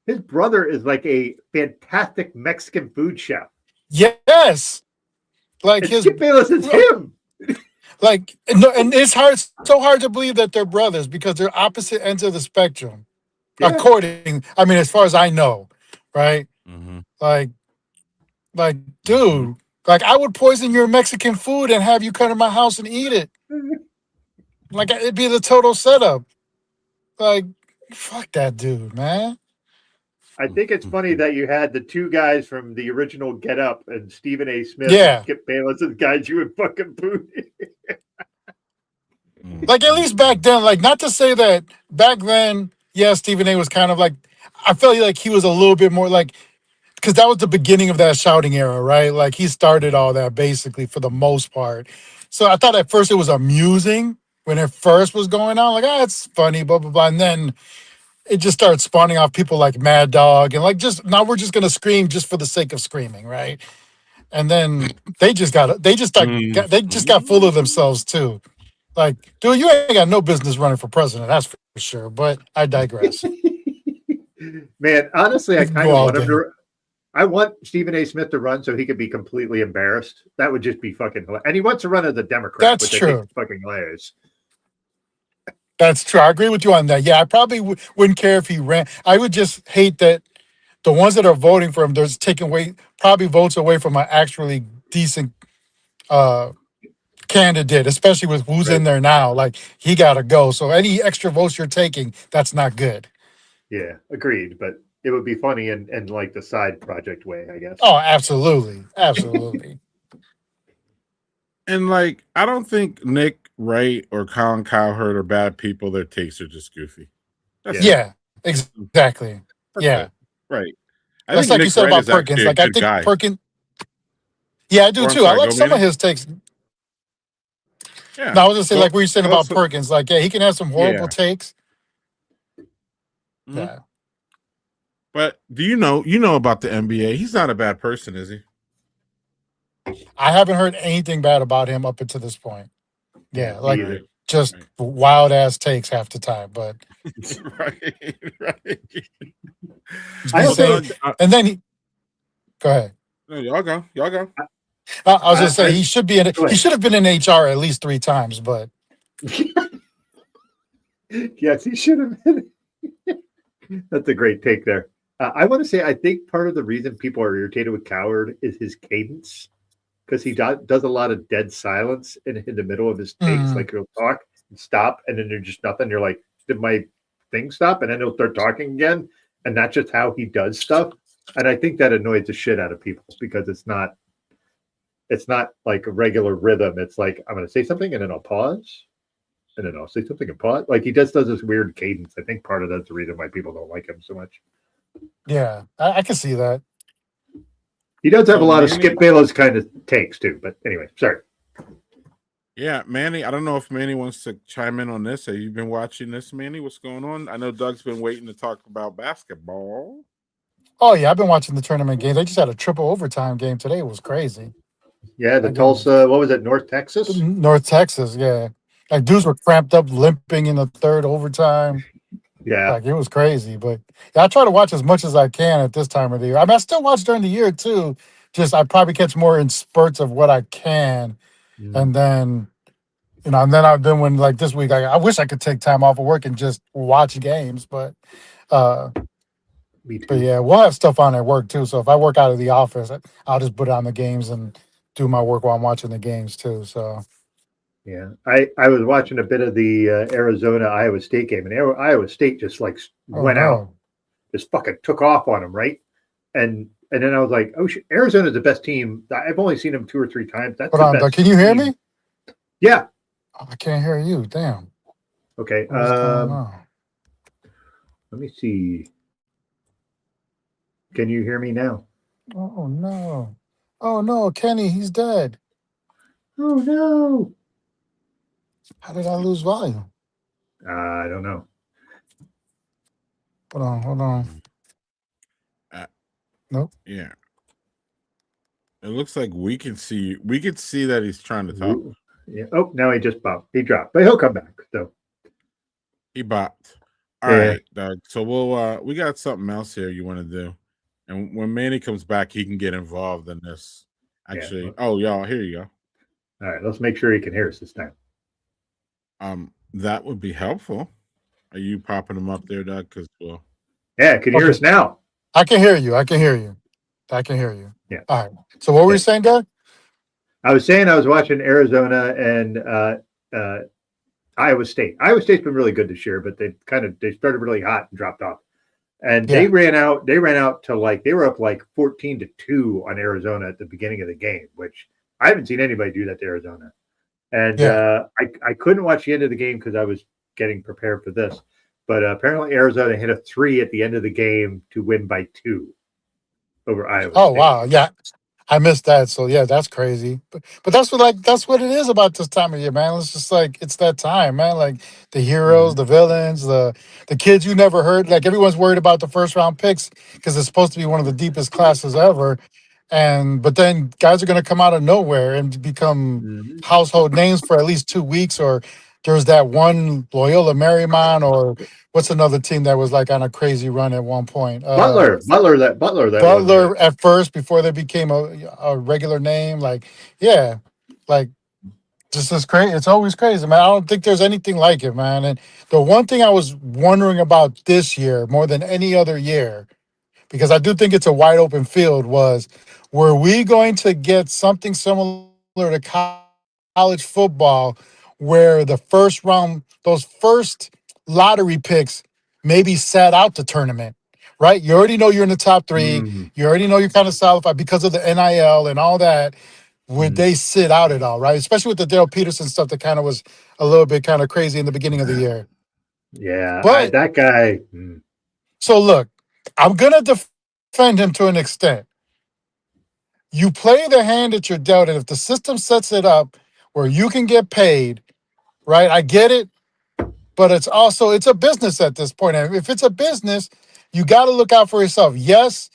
His brother is like a fantastic Mexican food chef. Yes. Like Skip Bayless is him. Like no, and it's so hard to believe that they're brothers because they're opposite ends of the spectrum. Yeah. As far as I know, right? Mm-hmm. Like, dude, like I would poison your Mexican food and have you come to my house and eat it. Like it'd be the total setup. Like, Fuck that dude, man. I think it's funny that you had the two guys from the original Get Up and Stephen A. Smith Yeah. and Skip Bayless as guys you would fucking boot. Like, at least back then, like, not to say that back then, yeah, Stephen A was kind of like, I felt like he was a little bit more like, because that was the beginning of that shouting era, right? Like, he started all that basically for the most part. So I thought at first it was amusing when it first was going on, like, it's funny, blah, blah, blah. And then it just started spawning off people like Mad Dog and like, just now we're just going to scream just for the sake of screaming, right? And then they just got full of themselves too. Like, dude, you ain't got no business running for president, that's for sure. But I digress. Man, honestly, I We can kind go of all want him day. to. I want Stephen A. Smith to run so he could be completely embarrassed. That would just be fucking hilarious. And he wants to run as a Democrat, That's which I true. think is fucking hilarious. That's true. I agree with you on that. Yeah, I probably wouldn't care if he ran. I would just hate that the ones that are voting for him, they're taking away probably votes away from an actually decent uh, candidate, especially with who's Right. in there now. Like, he got to go. So any extra votes you're taking, that's not good. Yeah, agreed. But it would be funny and like the side project way, I guess. Oh, absolutely. Absolutely. And like, I don't think Nick Wright or Colin Cowherd are bad people. Their takes are just goofy. That's it. Yeah, exactly. That's Yeah. it. Right. I That's think like you Nick said Wright about is actually Perkins. a Like, I good think guy. Perkins. Yeah, I do Or, I'm too. I sorry, like go some of Manny. his takes. Yeah. No, I was just saying, Go- like what you're saying go about so- Perkins. Like, yeah, he can have some horrible Yeah. takes. Mhm. Yeah. But do you know about the NBA? He's not a bad person, is he? I haven't heard anything bad about him up until this point. Yeah, Me like either. just Right. wild ass takes half the time. But right. Right. he's I been also saying, and then he go ahead. No, y'all go. Y'all go. I was just saying I- he should be in. go ahead. He should have been in HR at least 3 times. But Yes, he should have been. That's a great take there. I want to say I think part of the reason people are irritated with Coward is his cadence, because he does a lot of dead silence in the middle of his takes. Mhm. Like he'll talk and stop, and then there's just nothing. You're like, did my thing stop? And then he'll start talking again, and that's just how he does stuff. And I think that annoys the shit out of people because it's not like a regular rhythm. It's like I'm going to say something and then I'll pause, and then I'll say something and pause. Like he just does this weird cadence. I think part of that's the reason why people don't like him so much. yeah, I can see that. He does have So a lot of Manny- Skip Bayless kind of takes too. But anyway, sorry. Yeah, Manny. I don't know if Manny wants to chime in on this. Have you been watching this, Manny? What's going on? I know Doug's been waiting to talk about basketball. Oh yeah, I've been watching the tournament games. They just had a triple overtime game today. It was crazy. Yeah, the Like, Tulsa, what was it, North Texas? North Texas, yeah. Like dudes were cramped up, limping in the third overtime. Yeah. Like, it was crazy. But yeah, I try to watch as much as I can at this time of the year. I mean, I still watch during the year too. Just I probably catch more in spurts of what I can, and then then when like this week, I wish I could take time off of work and just watch games. But Me too. but yeah, we'll have stuff on at work too. So if I work out of the office, I'll just put on the games and do my work while I'm watching the games too. So Yeah, I was watching a bit of the Arizona Iowa State game, and Iowa State just like went out, just fucking took off on them, right? And then I was like, oh shit, Arizona's the best team. I've only seen them 2 or 3 times. That's hold the on, best Doug, can you hear team. me? Yeah. Oh, I can't hear you. Damn. Okay. What's going on? Let me see. Can you hear me now? Oh no. Oh no, Kenny, he's dead. Oh no. How did I lose volume? I don't know. Hold on. Nope. Yeah. It looks like we can see that he's trying to talk. Yeah. Oh, now he just bopped. He dropped, but he'll come back. So He bopped. All right, Doug. So we got something else here you want to do. And when Manny comes back, he can get involved in this. Actually, y'all, here you go. all right, let's make sure he can hear us this time. That would be helpful. Are you popping them up there, Doug? Because Yeah, can you hear us now? I can hear you. I can hear you. Yeah. All right. So what were you saying, Doug? I was saying I was watching Arizona and Iowa State. Iowa State's been really good this year, but they started really hot and dropped off. And Yeah. they ran out to like they were up like 14-2 on Arizona at the beginning of the game, which I haven't seen anybody do that to Arizona. And Yeah. I couldn't watch the end of the game because I was getting prepared for this. But apparently Arizona hit a 3 at the end of the game to win by 2 over Iowa Oh State. wow. Yeah. I missed that. So yeah, that's crazy. But that's what it is about this time of year, man. It's just like it's that time, man. Like the heroes, Mhm. the villains, the kids you never heard. Like everyone's worried about the first round picks because it's supposed to be one of the deepest classes ever. But then guys are gonna come out of nowhere and become Mhm. household names for at least 2 weeks. Or there's that one Loyola Marymount, or what's another team that was like on a crazy run at one point? Butler that one year. Butler at first before they became a regular name. Like, yeah, like just as crazy. It's always crazy, man. I don't think there's anything like it, man. And the one thing I was wondering about this year more than any other year, because I do think it's a wide open field, was were we going to get something similar to college football where the first round, those first lottery picks maybe sat out the tournament, right? You already know you're in the top three. Mhm. You already know you're kind of solidified because of the NIL and all that. Would Mhm. they sit out at all, right? Especially with the Dale Peterson stuff that kind of was a little bit kind of crazy in the beginning of the year. Yeah, But that guy. so look, I'm gonna defend him to an extent. You play the hand that you're dealt, and if the system sets it up where you can get paid, right? I get it, but it's a business at this point. And if it's a business, you got to look out for yourself. Yes,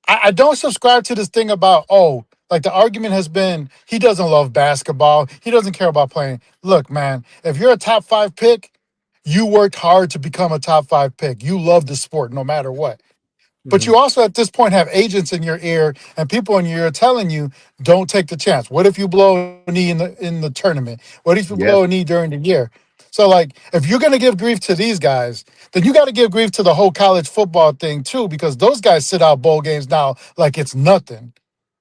I don't subscribe to this thing about, oh, like the argument has been he doesn't love basketball. He doesn't care about playing. Look, man, if you're a top 5 pick, you worked hard to become a top 5 pick. You love the sport no matter what. But Mhm. you also at this point have agents in your ear and people in your ear telling you, don't take the chance. What if you blow a knee in the tournament? What if you blow Yep. a knee during the year? So like if you're gonna give grief to these guys, then you got to give grief to the whole college football thing too, because those guys sit out bowl games now like it's nothing.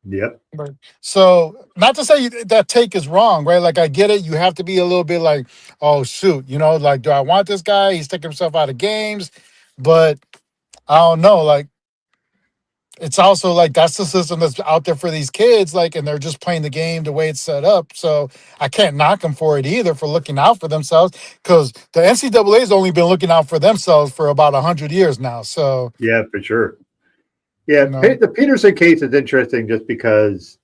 Yep. Right. So not to say that take is wrong, right? Like I get it. You have to be a little bit like, oh shoot, like, do I want this guy? He's taking himself out of games, but I don't know. Like it's also like that's the system that's out there for these kids, like, and they're just playing the game the way it's set up. So I can't knock them for it either, for looking out for themselves, because the NCAA has only been looking out for themselves for about 100 years now. So Yeah, for sure. Yeah, you know, The Peterson case is interesting just because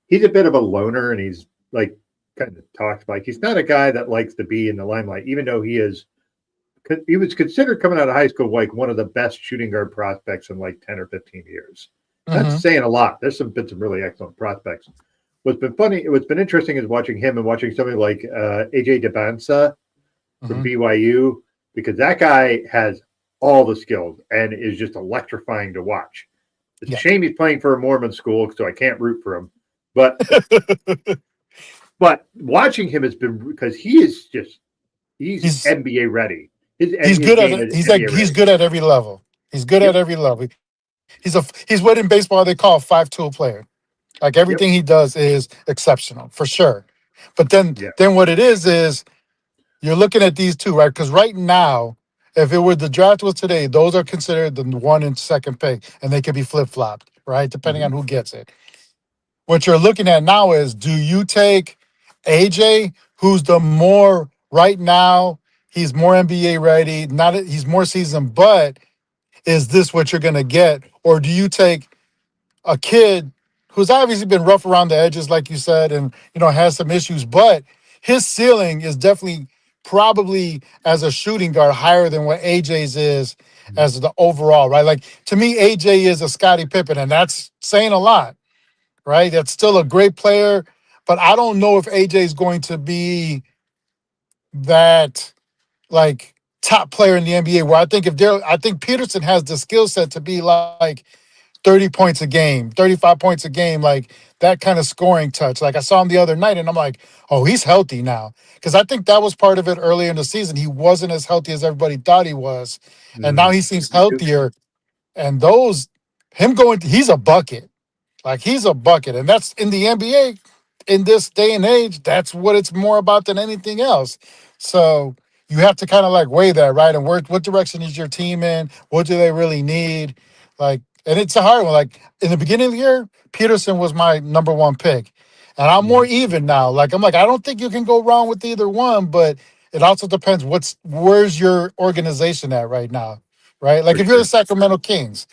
he's a bit of a loner, and he's like kind of talks like he's not a guy that likes to be in the limelight, even though he was considered coming out of high school like one of the best shooting guard prospects in like 10 or 15 years. That's hmm saying a lot. There's been some really excellent prospects. What's been interesting is watching him and watching somebody like AJ DeBansa from hmm BYU, because that guy has all the skills and is just electrifying to watch. It's a yeah, shame he's playing for a Mormon school, so I can't root for him. But watching him has been, because he's he's NBA ready. he's His good at game it. is NBA He's ready. good at every level. He's good at Yep. every level. He's what in baseball they call a 5-tool player. Like Yep. everything he does is exceptional for sure. But then Yeah. then what it is you're looking at these two, right? Because right now, if it were the draft was today, those are considered the 1 and 2nd pick, and they could be flip flopped, right? Depending Mm-hmm. on who gets it. What you're looking at now is, do you take AJ, who's the more right now? He's more NBA ready. He's more seasoned, but is this what you're gonna get, or do you take a kid who's obviously been rough around the edges, like you said, and has some issues, but his ceiling is definitely probably as a shooting guard higher than what AJ's is Mm-hmm. as the overall, right? Like to me, AJ is a Scottie Pippen, and that's saying a lot, right? That's still a great player, but I don't know if AJ is going to be that like top player in the NBA. Where I think Peterson has the skill set to be like 30 points a game, 35 points a game, like that kind of scoring touch. Like I saw him the other night and I'm like, oh, he's healthy now. Because I think that was part of it earlier in the season. He wasn't as healthy as everybody thought he was. And now Mm-hmm. he seems healthier. And he's a bucket. Like he's a bucket. And that's in the NBA. in this day and age, that's what it's more about than anything else. So you have to kind of like weigh that, right? And what direction is your team in? What do they really need? Like, and it's a hard one. Like in the beginning of the year, Peterson was my number one pick. And I'm more Mhm. even now. Like I'm like, I don't think you can go wrong with either one, but it also depends where's your organization at right now. Right? Like For if you're the sure. Sacramento Kings,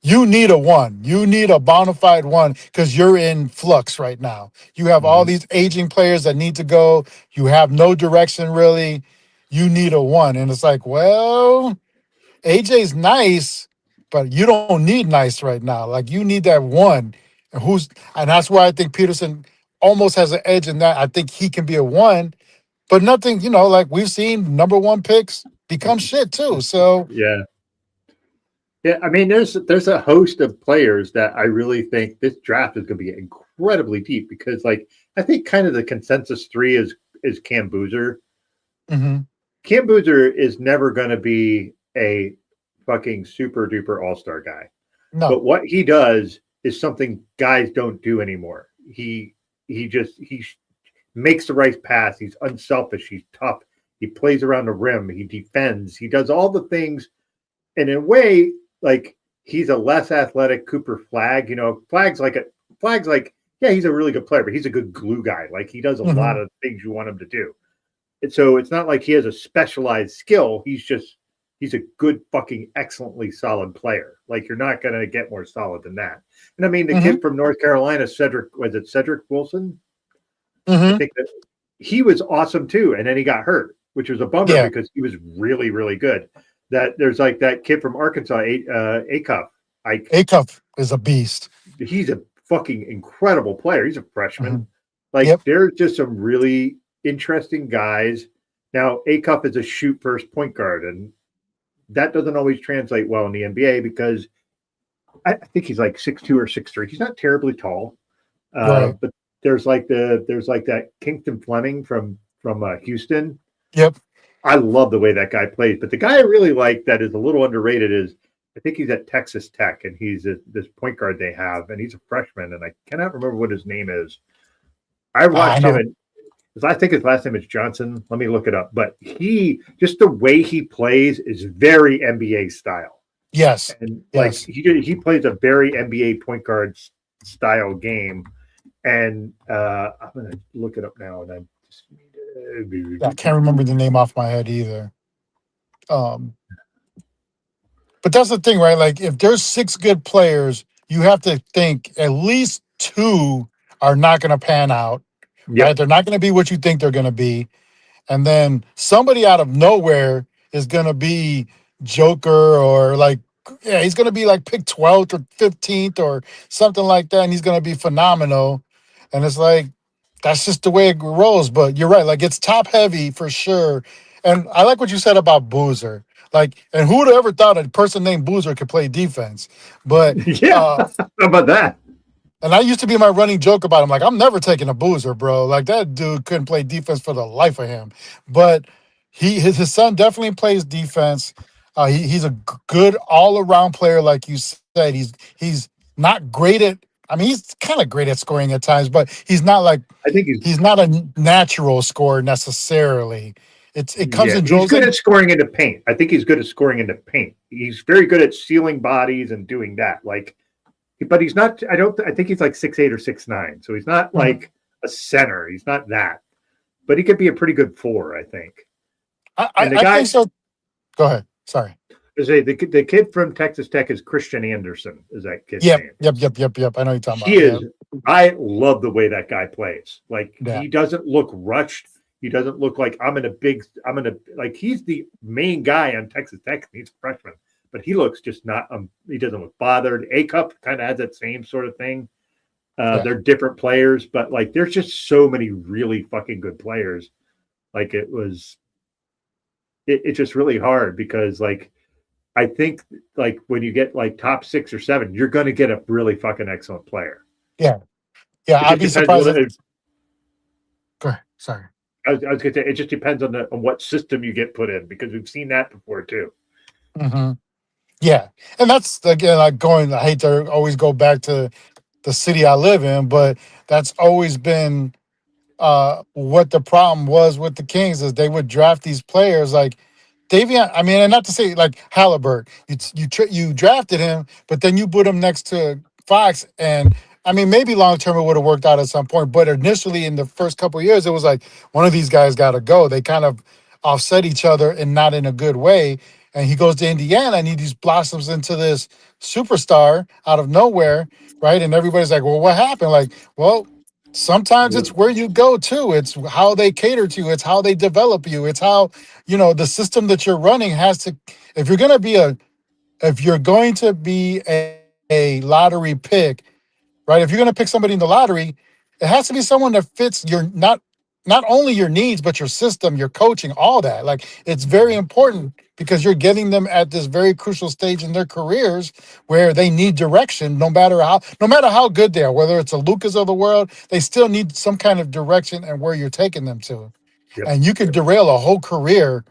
you need a one. You need a bona fide one because you're in flux right now. You have all Mhm. these aging players that need to go. You have no direction really. You need a one. And it's like, well, AJ's nice, but you don't need nice right now. Like you need that one. And that's why I think Peterson almost has an edge in that. I think he can be a one, but nothing, like we've seen number one picks become shit too. So Yeah. Yeah, I mean, there's a host of players that I really think this draft is going to be incredibly deep because, like, I think kind of the consensus three is Cam Boozer. mhm. Cam Boozer is never going to be a fucking super duper all star guy, but No. what he does is something guys don't do anymore. He makes the right pass. He's unselfish. He's tough. He plays around the rim. He defends. He does all the things, and in a way, like he's a less athletic Cooper Flag. Flag's like, yeah, he's a really good player, but he's a good glue guy. Like he does a lot Mhm. of things you want him to do. And so it's not like he has a specialized skill. He's a good fucking excellently solid player. Like you're not gonna get more solid than that. And I mean the Mhm. kid from North Carolina, Cedric Wilson? I Mhm. think that he was awesome too, and then he got hurt, which was a bummer Yeah. because he was really, really good. That there's like that kid from Arkansas, Acuff. Acuff is a beast. He's a fucking incredible player. He's a freshman. Mhm. Like Yep. there's just some really interesting guys. Now Acuff is a shoot first point guard, and that doesn't always translate well in the NBA because I think he's like 6'2" or 6'3". He's not terribly tall, Right. but there's like that Kingston Fleming from Houston. Yep. I love the way that guy plays. But the guy I really like that is a little underrated is I think he's at Texas Tech, and this point guard they have, and he's a freshman, and I cannot remember what his name is. I I watched him, know. and I think his last name is Johnson. Let me look it up. But he just the way he plays is very NBA style, Yes. and like Yes. he plays a very NBA point guard style game. And I'm gonna look it up now, and I just I can't remember the name off my head either. Um, but that's the thing, right? Like if there's six good players, you have to think at least two are not going to pan out, right? Yep. They're not going to be what you think they're going to be. And then somebody out of nowhere is going to be Joker or like, yeah, he's going to be like pick 12th or 15th or something like that. And he's going to be phenomenal. And it's like, that's just the way it rolls. But you're right. Like it's top heavy for sure. And I like what you said about Boozer. Like, and who would have ever thought a person named Boozer could play defense? But, Yeah. How about that? and I used to be my running joke about him. Like, I'm never taking a Boozer, bro. Like that dude couldn't play defense for the life of him. But his son definitely plays defense. He's a good all around player, like you said. He's not great at. I mean, he's kind of great at scoring at times, but he's not like I think he's he's not a natural scorer necessarily. It comes yeah, and he's goes good in. at scoring into paint. I think he's good at scoring into paint. He's very good at sealing bodies and doing that. Like, but he's not. I think he's like 6'8" or 6'9". So he's not Mhm. like a center. He's not that. But he could be a pretty good four, I think. And the I guy, think so. Go ahead. Sorry. the kid from Texas Tech is Christian Anderson. Is that kid's Yep. name? Yep. I know you're talking He about. Yeah. is. I love the way that guy plays. Like Yeah. he doesn't look rushed. He doesn't look like like he's the main guy on Texas Tech. He's a freshman, but he looks just not. He doesn't look bothered. A Cup kind of has that same sort of thing. Yeah. They're different players, but like there's just so many really fucking good players. Like it's just really hard because like I think like when you get like top 6 or 7, you're going to get a really fucking excellent player. Yeah. It I'd just be depends surprised. what Go ahead. Sorry. I was going to say it just depends on what system you get put in because we've seen that before too. Hmm. Yeah, and that's again like going. I hate to always go back to the city I live in, but that's always been what the problem was with the Kings is they would draft these players like Davion. I mean, and not to say like Halliburton, you drafted him, but then you put him next to Fox, and I mean maybe long term it would have worked out at some point, but initially in the first couple of years it was like one of these guys got to go. They kind of offset each other and not in a good way. And he goes to Indiana and he just blossoms into this superstar out of nowhere, right? And everybody's like, well, what happened? Like, well, sometimes it's where you go to. It's how they cater to you. It's how they develop you. It's how, the system that you're running has to, if you're going to be a lottery pick, right? If you're going to pick somebody in the lottery, it has to be someone that fits your not only your needs, but your system, your coaching, all that. Like it's very important because you're getting them at this very crucial stage in their careers where they need direction, no matter how good they are, whether it's a Lucas of the world, they still need some kind of direction and where you're taking them to. Yep. And you could derail a whole career,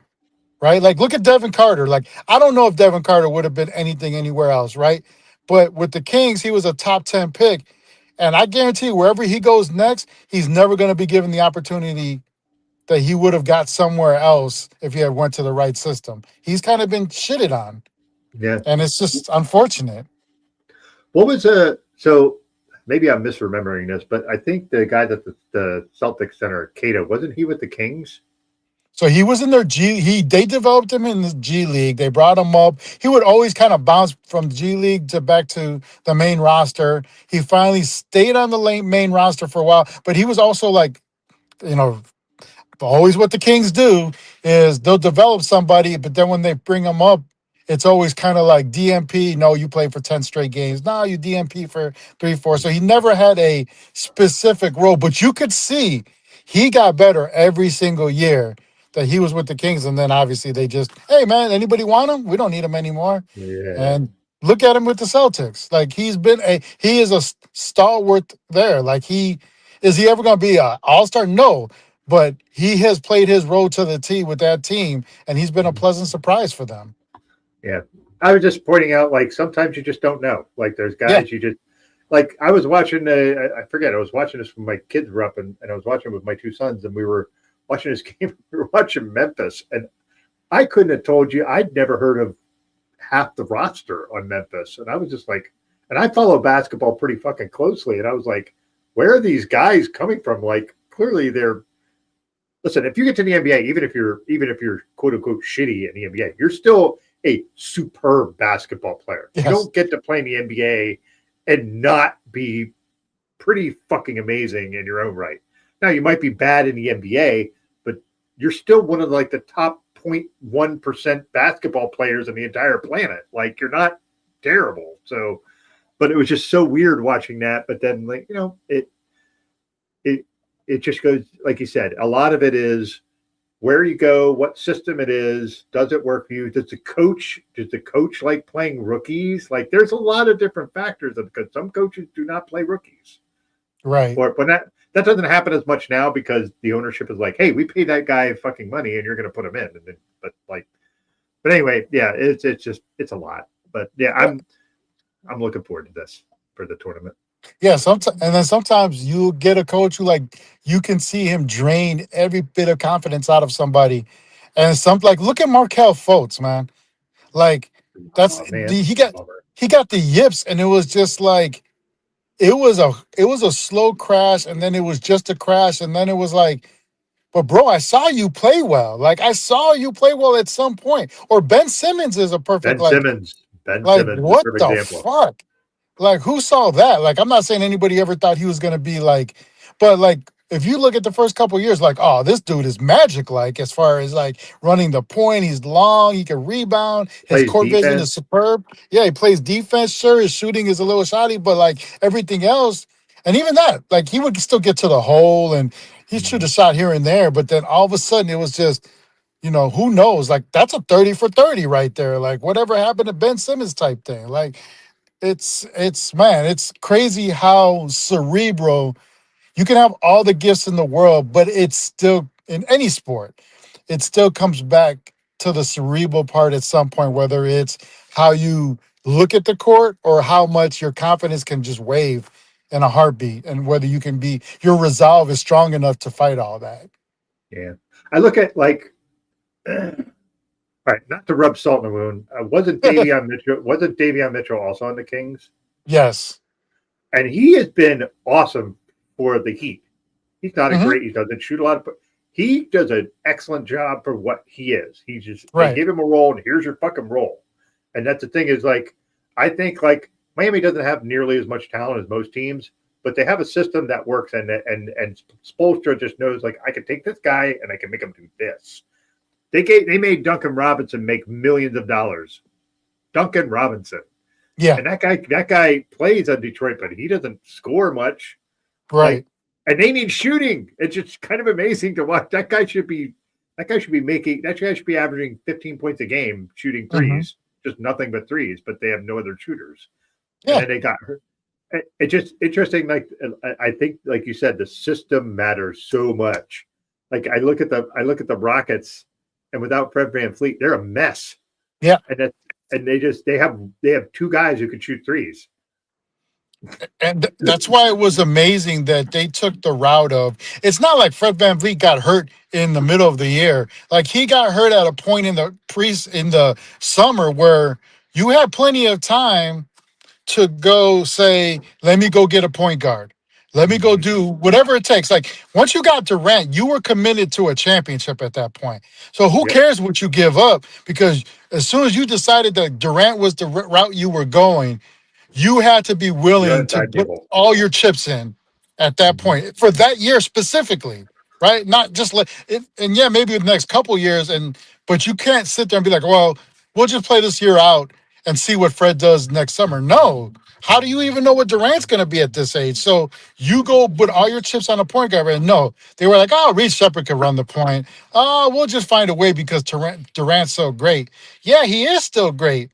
right? Like look at Devin Carter. Like I don't know if Devin Carter would have been anything anywhere else, right? But with the Kings, he was a top 10 pick. And I guarantee you, wherever he goes next, he's never going to be given the opportunity that he would have got somewhere else if he had went to the right system. He's kind of been shitted on, Yeah. and it's just unfortunate. What was so maybe I'm misremembering this, but I think the guy that the Celtics center, Cato, wasn't he with the Kings? So he was in their they developed him in the G League. They brought him up. He would always kind of bounce from G League to back to the main roster. He finally stayed on the main roster for a while, but he was also like, you know, always what the Kings do is they'll develop somebody, but then when they bring them up, it's always kind of like DMP. No, you played for 10 straight games. No, you DMP for 3-4. So he never had a specific role, but you could see he got better every single year that he was with the Kings. And then obviously they just, hey man, anybody want him? We don't need him anymore. Yeah. And look at him with the Celtics. Like he is a stalwart there. Like is he ever going to be an all-star? No, but he has played his role to the T with that team, and he's been a pleasant surprise for them. Yeah. I was just pointing out, like, sometimes you just don't know. Like, there's guys you just, like, I was watching, I forget, I was watching this when my kids were up, and I was watching with my two sons, and we were watching this game. We were watching Memphis, and I couldn't have told you, I'd never heard of half the roster on Memphis. And I was just like, and I follow basketball pretty fucking closely, and I was like, where are these guys coming from? Like, clearly listen, if you get to the NBA, even if you're quote unquote shitty in the NBA, you're still a superb basketball player. Yes. You don't get to play in the NBA and not be pretty fucking amazing in your own right. Now you might be bad in the NBA, but you're still one of like the top 0.1% basketball players on the entire planet. Like you're not terrible. So, but it was just so weird watching that. But then like, it just goes, like you said, a lot of it is where you go, what system it is, does it work for you? Does the coach like playing rookies? Like there's a lot of different factors because some coaches do not play rookies. Right. But that doesn't happen as much now because the ownership is like, hey, we pay that guy fucking money and you're going to put him in. And then, but anyway, yeah, it's a lot. But yeah, I'm looking forward to this for the tournament. Yeah, and then sometimes you get a coach who like you can see him drain every bit of confidence out of somebody, and look at Markelle Fultz, man. Like he got the yips, and it was just like it was a slow crash, and then it was just a crash, and then it was like, but bro, I saw you play well. Like I saw you play well at some point. Or Ben Simmons is a perfect Ben Simmons. What the fuck? Like, who saw that? Like, I'm not saying anybody ever thought he was going to be like, but like, if you look at the first couple of years, like, oh, this dude is magic. Like, as far as like running the point, he's long, he can rebound. His court vision is superb. Yeah, he plays defense. Sure, his shooting is a little shoddy, but like everything else, and even that, like, he would still get to the hole and he shoot a shot here and there. But then all of a sudden, it was just, who knows? Like, that's a 30 for 30 right there. Like, whatever happened to Ben Simmons type thing. Like, it's crazy how cerebral you can have all the gifts in the world, but it's still in any sport, it still comes back to the cerebral part at some point, whether it's how you look at the court or how much your confidence can just wave in a heartbeat, and whether you can be your resolve is strong enough to fight all that. Yeah. I look at like, all right, not to rub salt in the wound. Wasn't Davion Mitchell also on the Kings? Yes. And he has been awesome for the Heat. He's not a Hmm. great, he doesn't shoot a lot of, he does an excellent job for what he is. He's just, they Right. give him a role and here's your fucking role. And that's the thing is like, I think like Miami doesn't have nearly as much talent as most teams, but they have a system that works. And Spoelstra just knows like, I can take this guy and I can make him do this. They made Duncan Robinson make millions of dollars. Duncan Robinson. Yeah. And that guy plays on Detroit, but he doesn't score much. Right. Like, and they need shooting. It's just kind of amazing to watch. That guy should be averaging 15 points a game shooting threes, just nothing but threes, but they have no other shooters. Yeah. And then they got her. It's just interesting. Like I think, like you said, the system matters so much. Like I look at the Rockets, and without Fred VanVleet, they're a mess. Yeah. And they have two guys who can shoot threes. And that's why it was amazing that they took the route of, it's not like Fred VanVleet got hurt in the middle of the year. Like he got hurt at a point in the summer where you had plenty of time to go say, let me go get a point guard. Let me go do whatever it takes. Like once you got Durant, you were committed to a championship at that point. So who cares what you give up? Because as soon as you decided that Durant was the route you were going, you had to be willing to put all your chips in at that point for that year specifically, right? Not just let it, and yeah, maybe the next couple years, but you can't sit there and be like, well, we'll just play this year out and see what Fred does next summer. No. How do you even know what Durant's going to be at this age? So you go put all your chips on a point guard. And no, they were like, oh, Reed Shepherd could run the point. Oh, we'll just find a way because Durant's so great. Yeah, he is still great.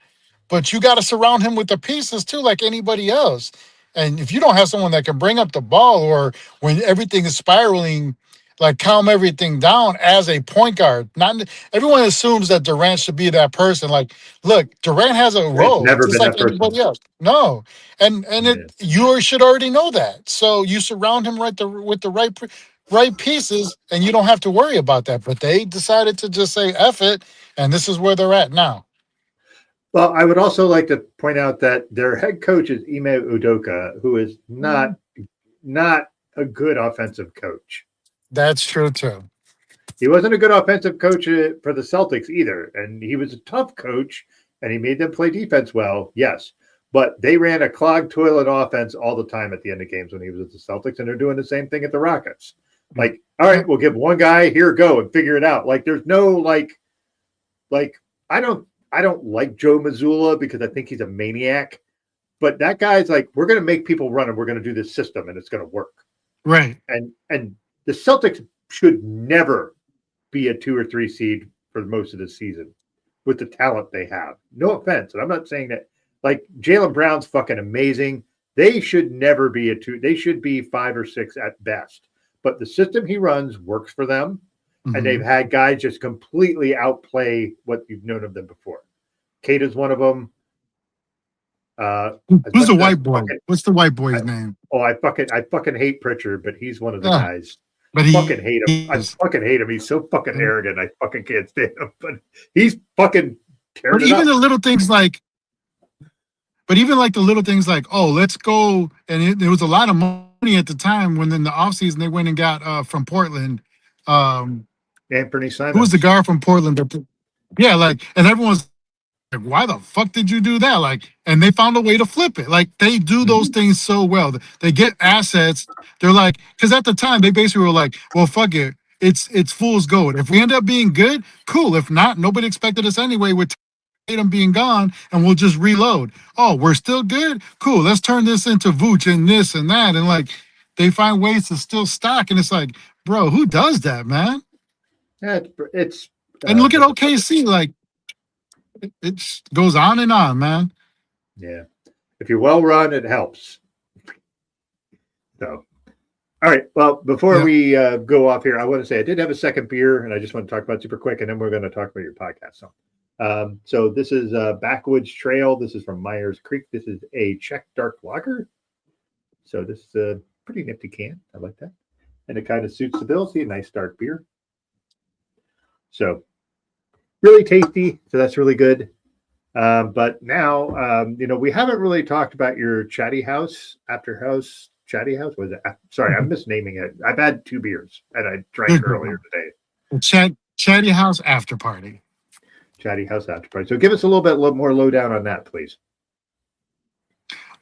But you got to surround him with the pieces too, like anybody else. And if you don't have someone that can bring up the ball, or when everything is spiraling, like calm everything down as a point guard. Not everyone assumes that Durant should be that person. Like, look, Durant has a role Never just been like that person. anybody else. No, and you should already know that. So you surround him with the right pieces, and you don't have to worry about that. But they decided to just say F it, and this is where they're at now. Well, I would also like to point out that their head coach is Ime Udoka, who is not a good offensive coach. That's true too. He wasn't a good offensive coach for the Celtics either, and he was a tough coach, and he made them play defense well, yes. But they ran a clogged toilet offense all the time at the end of games when he was at the Celtics, and they're doing the same thing at the Rockets. Like, all right, we'll give one guy, here, go, and figure it out. Like, there's no, like I don't like Joe Mazzulla because I think he's a maniac, but that guy's like, we're going to make people run and we're going to do this system and it's going to work. Right. And the Celtics should never be a 2 or 3 seed for most of the season with the talent they have. No offense. And I'm not saying that, like, Jaylen Brown's fucking amazing. They should never be a 2. They should be 5 or 6 at best. But the system he runs works for them. And they've had guys just completely outplay what you've known of them before. Kate is one of them. Who's the white boy? What's the white boy's name? Oh, I fucking hate Pritchard, but he's one of the guys. But I fucking hate him. I fucking hate him. He's so fucking arrogant. I fucking can't stand him. But he's fucking tearing But even the little things like, oh, let's go. And there was a lot of money at the time when in the offseason they went and got from Portland. Anthony Simons. Who was the guard from Portland? Yeah, like, and everyone's like, why the fuck did you do that? Like, and they found a way to flip it. Like, they do those things so well. They get assets. They're like, because at the time they basically were like, well, fuck it. It's fool's gold. If we end up being good, cool. If not, nobody expected us anyway with Tatum being gone, and we'll just reload. Oh, we're still good? Cool. Let's turn this into Vooch and this and that. And like, they find ways to still stock. And it's like, bro, who does that, man? Yeah, it's and look at OKC, like it goes on and on, man. Yeah, if you're well run, it helps. So, all right. Well, before we go off here, I want to say I did have a second beer, and I just want to talk about it super quick, and then we're going to talk about your podcast. So this is Backwoods Trail. This is from Myers Creek. This is a Czech dark lager. So this is a pretty nifty can. I like that. And it kind of suits the bill. See, a nice dark beer. So really tasty. So that's really good. But now, we haven't really talked about your Chatty House, After House, Chatty House. Was it? Sorry, I'm misnaming it. I've had 2 beers and I drank earlier today. Chatty House After Party. Chatty House After Party. So give us a little bit more lowdown on that, please.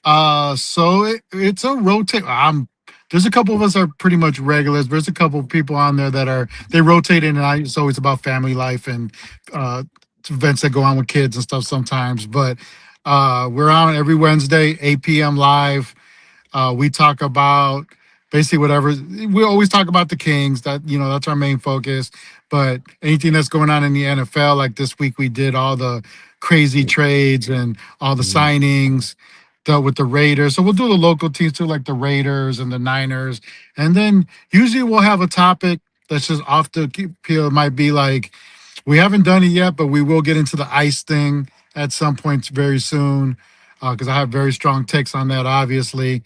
So it's a rotate. There's a couple of us are pretty much regulars. There's a couple of people on there that they rotate in and out. It's always about family life and events that go on with kids and stuff sometimes. But we're on every Wednesday, 8 p.m. live. We talk about basically whatever. We always talk about the Kings. That's our main focus. But anything that's going on in the NFL, like this week, we did all the crazy trades and all the signings. Dealt with the Raiders. So we'll do the local teams too, like the Raiders and the Niners. And then usually we'll have a topic that's just off the peel. It might be like, we haven't done it yet, but we will get into the ICE thing at some point very soon, because I have very strong takes on that, obviously.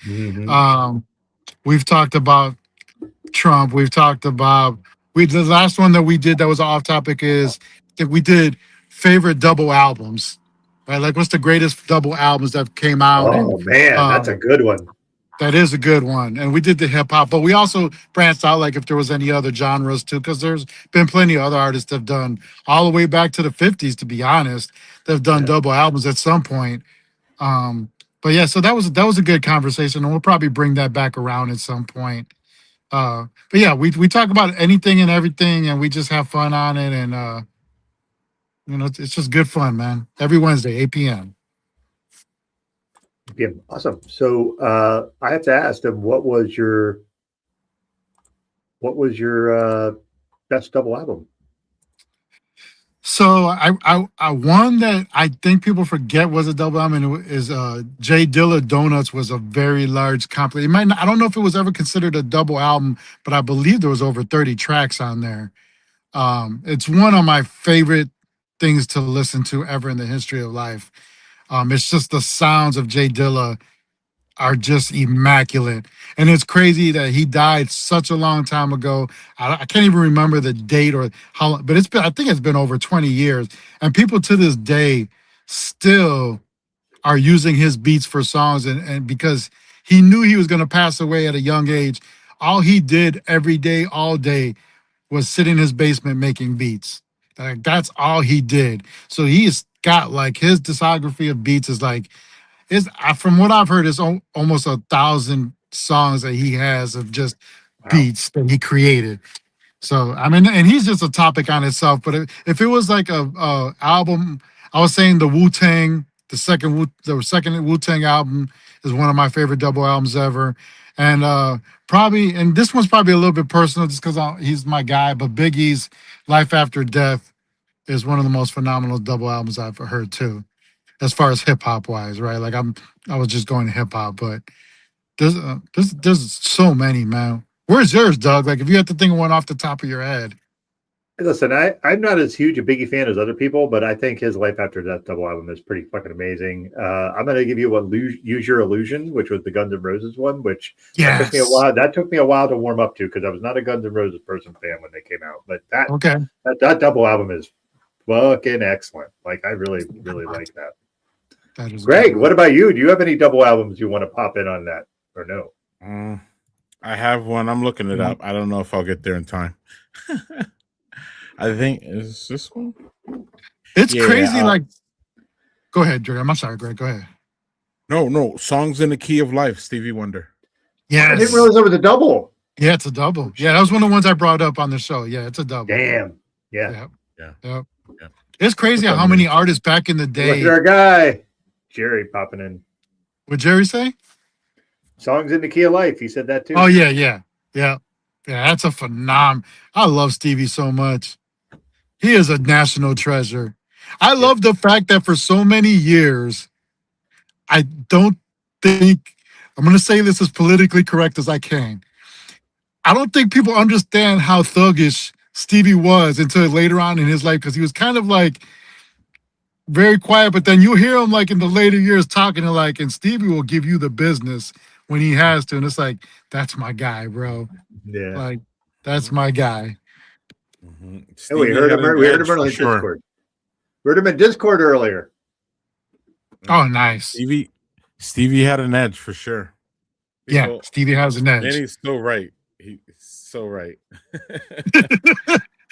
We've talked about Trump. We've talked about, the last one that we did that was off topic is that we did favorite double albums. Right, like what's the greatest double albums that came out? Oh man, that's a good one. That is a good one. And we did the hip hop, but we also branched out like if there was any other genres too, because there's been plenty of other artists that have done all the way back to the 50s, to be honest, that have done double albums at some point. But yeah, so that was a good conversation, and we'll probably bring that back around at some point. But yeah, we talk about anything and everything, and we just have fun on it, and it's just good fun, man. Every Wednesday, 8 p.m. Yeah, awesome. So I have to ask them, what was your best double album? So I one that I think people forget was a double album is J Dilla Donuts was a very large compliment. I don't know if it was ever considered a double album, but I believe there was over 30 tracks on there. It's one of my favorite things to listen to ever in the history of life. It's just the sounds of Jay Dilla are just immaculate. And it's crazy that he died such a long time ago. I can't even remember the date or how long, but I think it's been over 20 years. And people to this day still are using his beats for songs. And because he knew he was going to pass away at a young age, all he did every day, all day, was sit in his basement making beats. Like, that's all he did. So he's got like his discography of beats is like, from what I've heard, it's almost 1,000 songs that he has of just beats that he created. So I mean, and he's just a topic on itself. But if it was like a album, I was saying the Wu-Tang, the second Wu-Tang album is one of my favorite double albums ever. And and this one's probably a little bit personal just because he's my guy, but Biggie's Life After Death is one of the most phenomenal double albums I've heard too, as far as hip hop wise, right? Like I was just going to hip hop, but there's so many, man. Where's yours, Doug? Like if you had to think of one off the top of your head. Listen, I'm not as huge a Biggie fan as other people, but I think his Life After Death double album is pretty fucking amazing. I'm going to give you one, Use Your Illusion, which was the Guns N' Roses one, which took me a while. That took me a while to warm up to because I was not a Guns N' Roses fan when they came out. But that double album is fucking excellent. Like I really, really like that. That is Greg, what about you? Do you have any double albums you want to pop in on that or no? I have one. I'm looking it up. I don't know if I'll get there in time. I think is this one. It's crazy. Like, go ahead, Greg. I'm sorry, Greg. Go ahead. No. Songs in the Key of Life, Stevie Wonder. Yeah, I didn't realize it was a double. Yeah, it's a double. Yeah, that was one of the ones I brought up on the show. Yeah, it's a double. Damn. Yeah. It's crazy how many artists back in the day. Look at our guy, Jerry, popping in. What'd Jerry say? Songs in the Key of Life. He said that too. Oh yeah. That's a phenomenon. I love Stevie so much. He is a national treasure. I love the fact that for so many years, I don't think, I'm going to say this as politically correct as I can. I don't think people understand how thuggish Stevie was until later on in his life, because he was kind of like very quiet, but then you hear him like in the later years talking to and Stevie will give you the business when he has to, and it's like that's my guy, bro. Yeah. Like that's my guy. Mhm. And we Stevie heard had him. an We heard edge him on for the sure. Discord. Heard him in Discord earlier. Oh, nice. Stevie had an edge for sure. Yeah, People, Stevie has an edge. and he's so right. He's so right.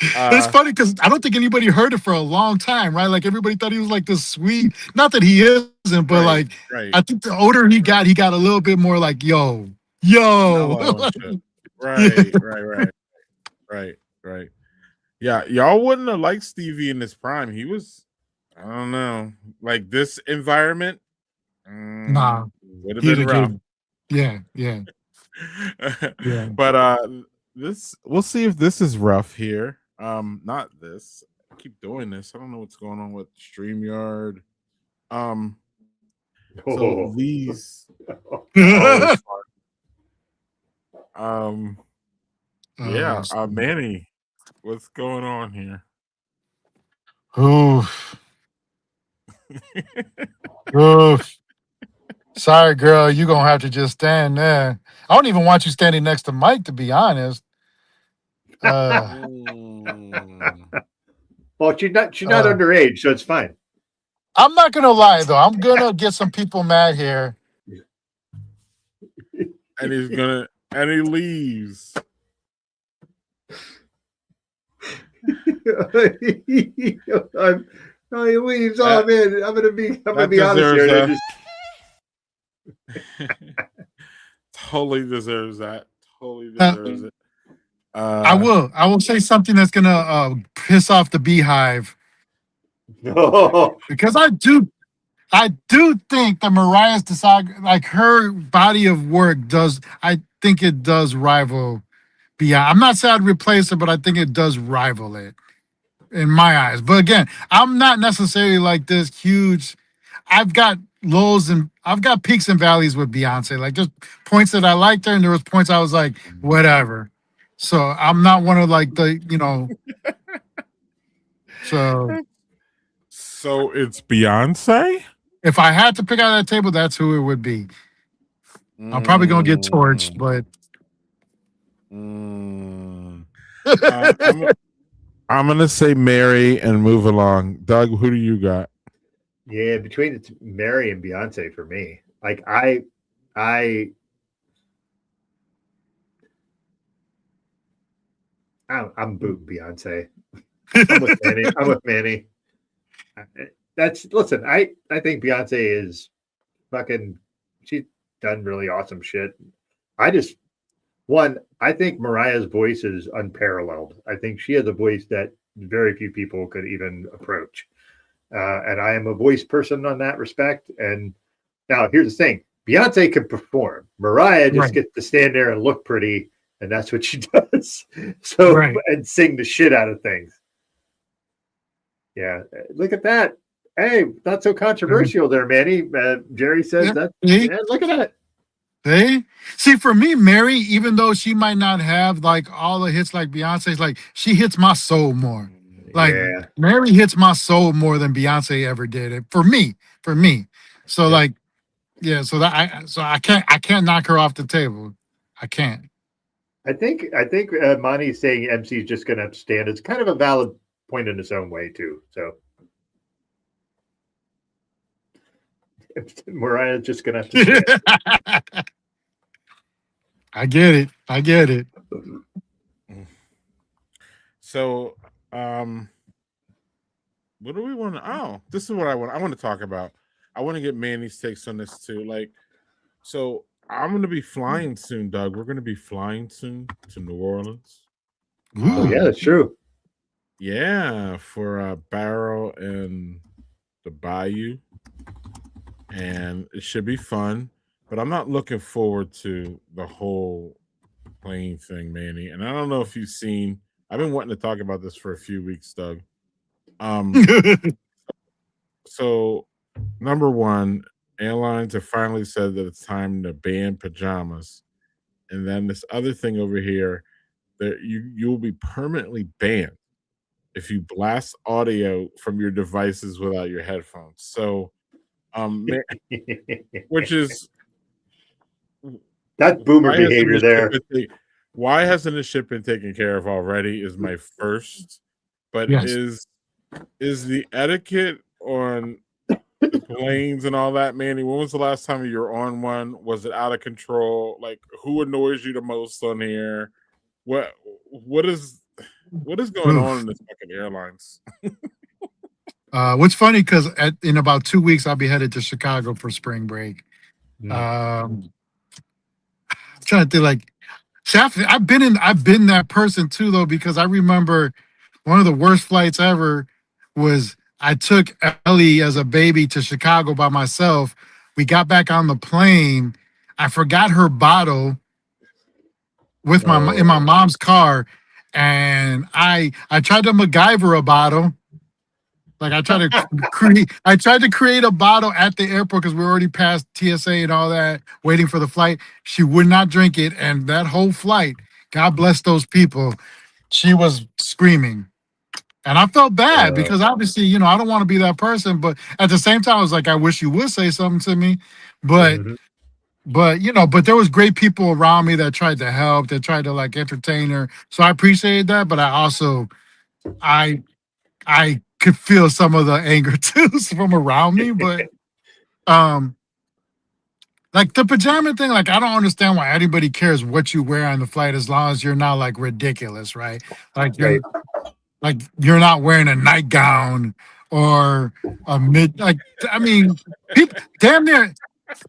It's funny because I don't think anybody heard it for a long time, right? Like everybody thought he was like this sweet. Not that he isn't, but Right, like right. I think the older he got a little bit more like, yo. Mellow and shit. Right, right. Yeah, y'all wouldn't have liked Stevie in his prime. He was, I don't know, like this environment. Nah, Would have he'd been have rough. given. Yeah. But this, we'll see if this is rough here. Not this. I keep doing this. I don't know what's going on with StreamYard. So Oh. these always fun. Yeah, Manny, what's going on here? Oof. Oof. Sorry, girl. You're going to have to just stand there. I don't even want you standing next to Mike, to be honest. Well, she's not underage, so it's fine. I'm not going to lie, though. I'm going to get some people mad here. And he leaves. He leaves. Oh man, I'm gonna be honest here. Totally deserves that. Totally deserves it. I will say something that's gonna piss off the beehive. No. Because I do think that Mariah's like her body of work I think it does rival Beyonce. I'm not saying I'd replace her, but I think it does rival it in my eyes. But again, I'm not necessarily like this huge. I've got I've got peaks and valleys with Beyonce. Like there's points that I liked her, and there was points I was like, whatever. So I'm not one of like the, So it's Beyonce? If I had to pick out that table, that's who it would be. I'm probably gonna get torched, but I'm gonna say Mary and move along. Doug, who do you got? Yeah, between Mary and Beyonce for me. Like I'm booting Beyonce. I'm with Manny. Listen, I think Beyonce is fucking, she's done really awesome shit. I think Mariah's voice is unparalleled. I think she has a voice that very few people could even approach. And I am a voice person on that respect. And now here's the thing. Beyonce can perform. Mariah just gets to stand there and look pretty, and that's what she does. So and sing the shit out of things. Yeah, look at that. Hey, not so controversial there, Manny. Jerry says that. Yeah, look at that. Hey, see, for me, Mary, even though she might not have like all the hits like Beyonce's, like she hits my soul more. Like Mary hits my soul more than Beyonce ever did. It for me. So like, yeah. So I can't knock her off the table. I can't. I think Monty's saying MC is just going to stand. It's kind of a valid point in its own way too. So Mariah's just going to have to stand. I get it. So, what do we want to? Oh, this is what I want to talk about. I want to get Manny's takes on this too. Like, so I'm going to be flying soon, Doug. We're going to be flying soon to New Orleans. Oh yeah, that's true. Yeah, for Barrow and the Bayou, and it should be fun. But I'm not looking forward to the whole plane thing, Manny. And I don't know if you've seen. I've been wanting to talk about this for a few weeks, Doug. So, number one, airlines have finally said that it's time to ban pajamas, and then this other thing over here that you will be permanently banned if you blast audio from your devices without your headphones. So, which is That's boomer Why hasn't behavior this there. ship been why hasn't this ship been taken care of already? Is my first, but Yes. is the etiquette on the planes and all that, Manny? When was the last time you were on one? Was it out of control? Like, who annoys you the most on here? What what is what is going on Oof. in this fucking airlines? What's funny because in about 2 weeks I'll be headed to Chicago for spring break. Mm. I'm trying to think like, see, I've been that person too though, because I remember one of the worst flights ever was I took Ellie as a baby to Chicago by myself. We got back on the plane. I forgot her bottle with in my Oh. mom's car, and I tried to MacGyver a bottle. Like I tried to create a bottle at the airport because we were already past TSA and all that, waiting for the flight. She would not drink it, and that whole flight, God bless those people, she was screaming. And I felt bad because obviously, I don't want to be that person, but at the same time, I was like, I wish you would say something to me. But Mhm. but there was great people around me that tried to help, that tried to like entertain her. So I appreciated that, but I also I could feel some of the anger too from around me. But um like the pajama thing, like I don't understand why anybody cares what you wear on the flight as long as you're not like ridiculous, right? Like Right. you're not wearing a nightgown or a mid like I mean people damn near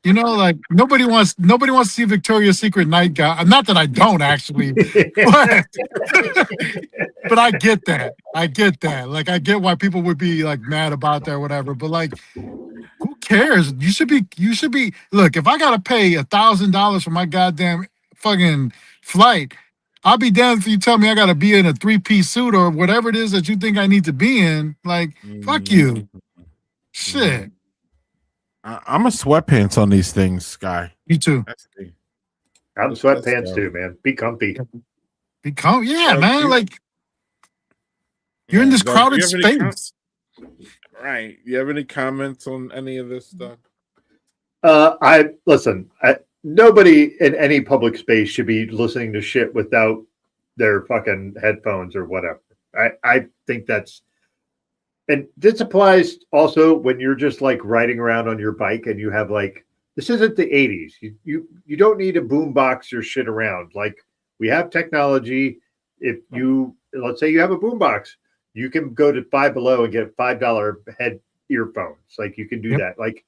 like nobody wants to see Victoria's Secret nightgown. Not that I don't actually, but but I get that. I get that. Like I get why people would be like mad about that or whatever. But like who cares? You should be look, if I gotta pay $1,000 for my goddamn fucking flight, I'll be damned if you tell me I gotta be in a 3-piece suit or whatever it is that you think I need to be in. Like, fuck you. Shit. I'm a sweatpants on these things, Sky. You too. That's the thing. I'm sweatpants too, man. Be comfy. Yeah, man. Like you're in this Doug, do crowded you have any space. right. You have any comments on any of this stuff? I listen. Nobody in any public space should be listening to shit without their fucking headphones or whatever. I think that's, and this applies also when you're just like riding around on your bike and you have like, this isn't the 80s. You don't need a boom box your shit around. Like we have technology. If you, let's say you have a boom box, you can go to Five Below and get $5 head earphones. Like you can do that. Like,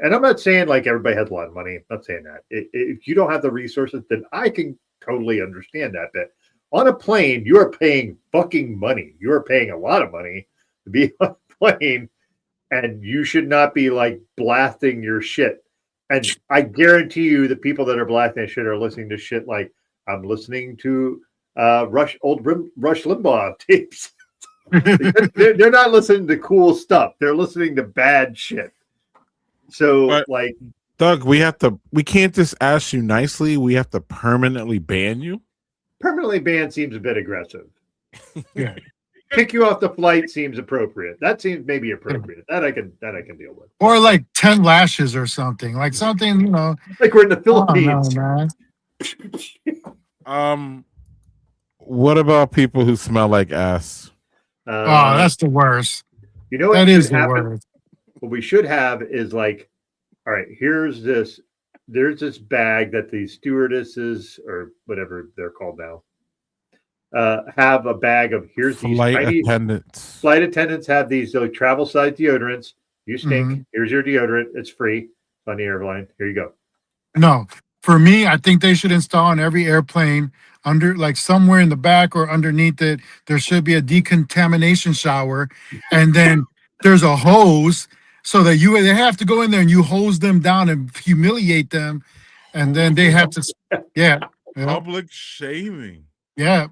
and I'm not saying like everybody has a lot of money. I'm not saying that. If you don't have the resources, then I can totally understand that. But on a plane, you are paying fucking money. You are paying a lot of money to be on a plane, and you should not be like blasting your shit. And I guarantee you the people that are blasting that shit are listening to shit like I'm listening to Rush Limbaugh tapes. they're not listening to cool stuff. They're listening to bad shit. So But, like Doug, we can't just ask you nicely. We have to permanently ban you. permanently banned seems a bit aggressive. Yeah. Kick you off the flight seems appropriate. That seems maybe appropriate. That I can deal with. Or like 10 lashes or something. Like something, Like we're in the oh no, Philippines. man. What about people who smell like ass? Oh, that's the worst. You know what That should is the happen? worst. What we should have is like, all right, there's this bag that the stewardesses or whatever they're called now have a bag of here's these tiny attendants. flight attendants have these like travel size deodorants. You stink. Mhm. Here's your deodorant. It's free on the airline. Here you go. No, for me, I think they should install on every airplane under like somewhere in the back or underneath it, there should be a decontamination shower. And then there's a hose so that they have to go in there and you hose them down and humiliate them. And then they have to, yeah. Public shaming. Yeah.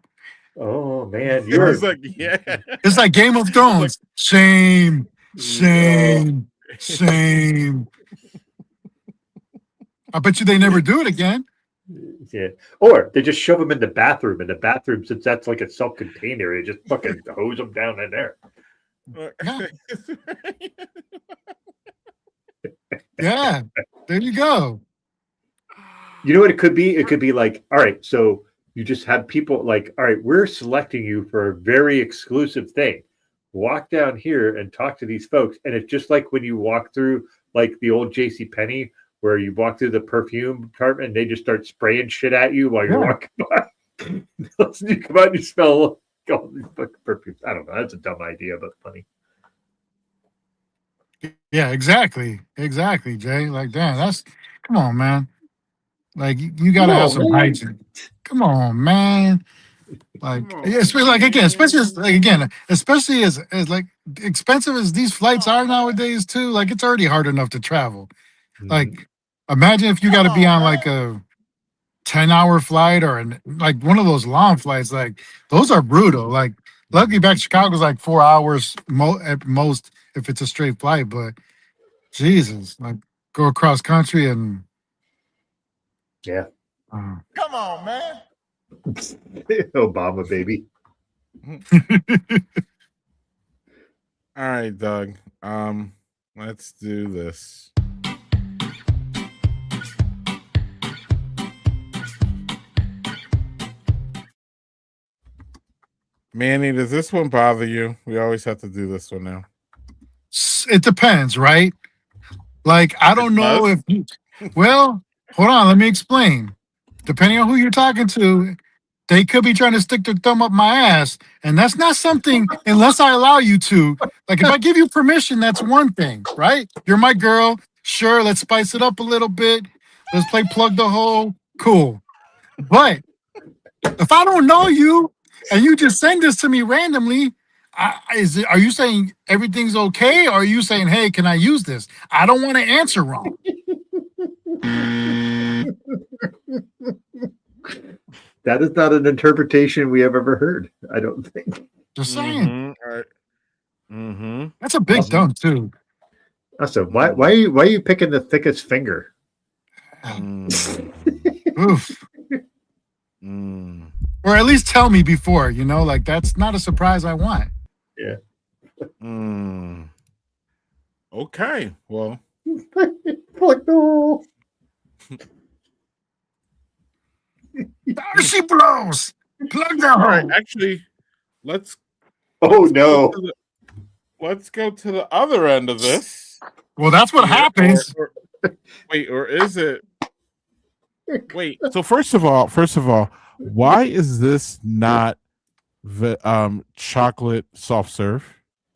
Oh man, It's like, yeah. It's like Game of Thrones. Shame, shame, shame. I bet you they never do it again. Yeah. Or they just shove them in the bathroom. In the bathroom, since that's like a self-contained area, just fucking hose them down in there. Yeah. There you go. You know what it could be? It could be like, all right, so you just have people like, all right, we're selecting you for a very exclusive thing. Walk down here and talk to these folks. And it's just like when you walk through like the old J.C. Penney, where you walk through the perfume department and they just start spraying shit at you while you're walking by. You come out and you smell all these fucking perfumes. I don't know. That's a dumb idea, but funny. Yeah, exactly, Jay. Like, damn, come on, man. Like, you gotta have some hygiene. Come on, man. Like, especially like again, especially as like expensive as these flights are nowadays too. Like, it's already hard enough to travel. Like, imagine if you got to be on like a 10-hour flight or like one of those long flights. Like, those are brutal. Like, luckily back to Chicago's like 4 hours at most if it's a straight flight. But Jesus, like, go across country and yeah. Come on, man. Obama, baby. All right, Doug. Let's do this. Manny, does this one bother you? We always have to do this one now. It depends, right? Like, I don't know if well, hold on, let me explain. Depending on who you're talking to, they could be trying to stick their thumb up my ass, and that's not something unless I allow you to. Like, if I give you permission, that's one thing, right? You're my girl. Sure, let's spice it up a little bit. Let's play plug the hole. Cool. But if I don't know you and you just send this to me randomly, are you saying everything's okay? Or are you saying, hey, can I use this? I don't want to answer wrong. That is not an interpretation we have ever heard, I don't think. Just saying. Mm-hmm. That's a big dump, too. Also, why are you picking the thickest finger? Oof. Or at least tell me before, like, that's not a surprise I want. Yeah. Okay. Well. No. There she blows. Plug the hole. All right. Actually, let's no. Let's go to the other end of this. Well, that's what happens. Or is it? Wait. So first of all, why is this not the chocolate soft serve?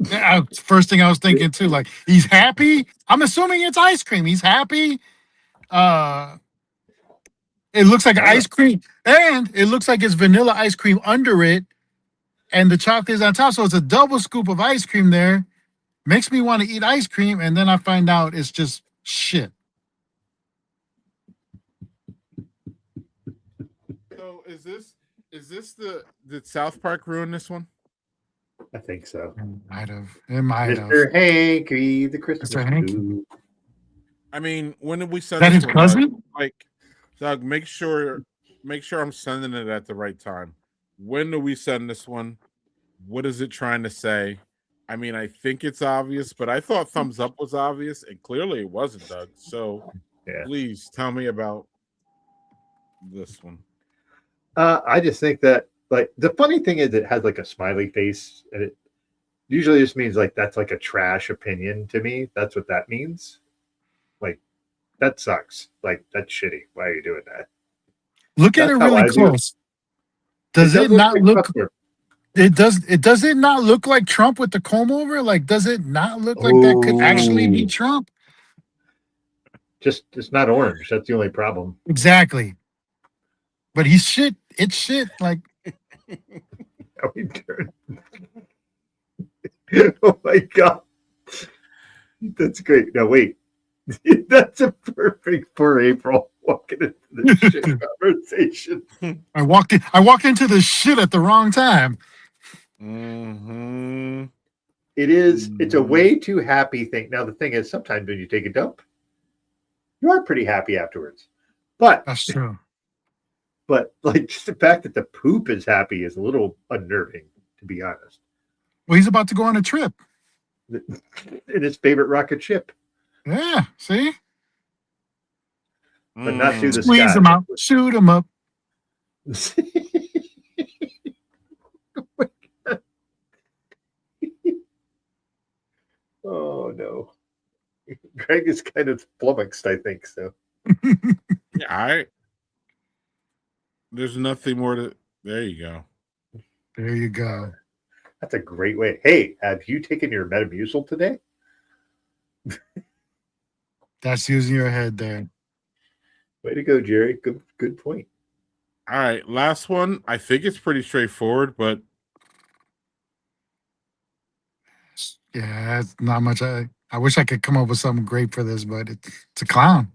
Yeah, first thing I was thinking too. Like, he's happy. I'm assuming it's ice cream. He's happy. It looks like ice cream, and it looks like it's vanilla ice cream under it, and the chocolate is on top. So it's a double scoop of ice cream there. Makes me want to eat ice cream, and then I find out it's just shit. So is this did South Park ruin this one? I think so. It might have. Mr. Hanky, the Christmas Mr. Hanky. food. I mean, when did we send That this his one, cousin? Like, Doug, make sure I'm sending it at the right time. When do we send this one? What is it trying to say? I mean, I think it's obvious, but I thought thumbs up was obvious, and clearly it wasn't, Doug. So please tell me about this one. I just think that, like, the funny thing is it has like a smiley face, and it usually just means like that's like a trash opinion to me. That's what that means. Like, that sucks. Like, that's shitty. Why are you doing that? Look at it really close. Does it not look? It does it not look like Trump with the comb over? Like, does it not look like that could actually be Trump? Just it's not orange. That's the only problem. Exactly. But he's shit. It's shit. Like, oh my god, that's great. Now wait, that's a perfect for April walking into the shit conversation. I walked into the shit at the wrong time. Mm-hmm. It's a way too happy thing. Now the thing is, sometimes when you take a dump, you are pretty happy afterwards. But that's true. But like, just the fact that the poop is happy is a little unnerving, to be honest. Well, he's about to go on a trip in his favorite rocket ship. Yeah, see? but not through the Squeeze sky. them out, shoot them up. Oh no. Greg is kind of flummoxed, I think so. Yeah, there's nothing more to. There you go. There you go. That's a great way. Hey, have you taken your Metamucil today? That's using your head there. Way to go, Jerry. Good point. All right, last one. I think it's pretty straightforward, but Yeah, it's not much. I wish I could come up with something great for this, but it's a clown.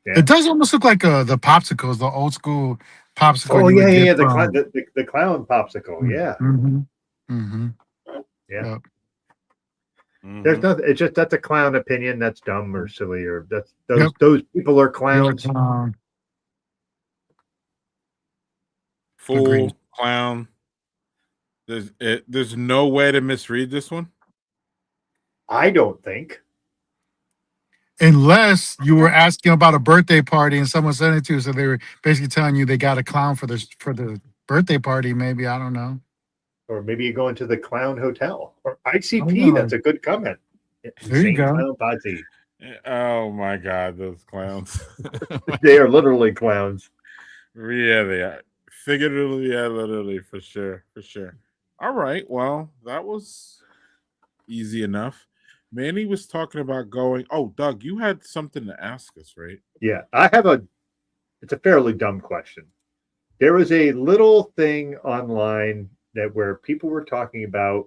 Yeah. It does almost look like the popsicles, the old school popsicle. Oh you would yeah, get yeah. from- The clown popsicle. Yeah. Mhm. Mhm. Yeah. Yep. There's mhm. nothing. It's just that's a clown opinion. That's dumb or silly or that's Yep. those people are You're a clowns. clown. Fool, Agreed. clown. There's no way to misread this one. I don't think. Unless you were asking about a birthday party and someone sent it to you, so they were basically telling you they got a clown for the birthday party. Maybe, I don't know. Or maybe you go into the clown hotel or ICP. Oh, yeah. That's a good comment. There you Insane go. Clown party. Oh my god, those clowns. They are literally clowns. Yeah, they are. Figuratively, yeah, literally, for sure. All right, well, that was easy enough. Manny was talking about going. Oh, Doug, you had something to ask us, right? Yeah, it's a fairly dumb question. There was a little thing online where people were talking about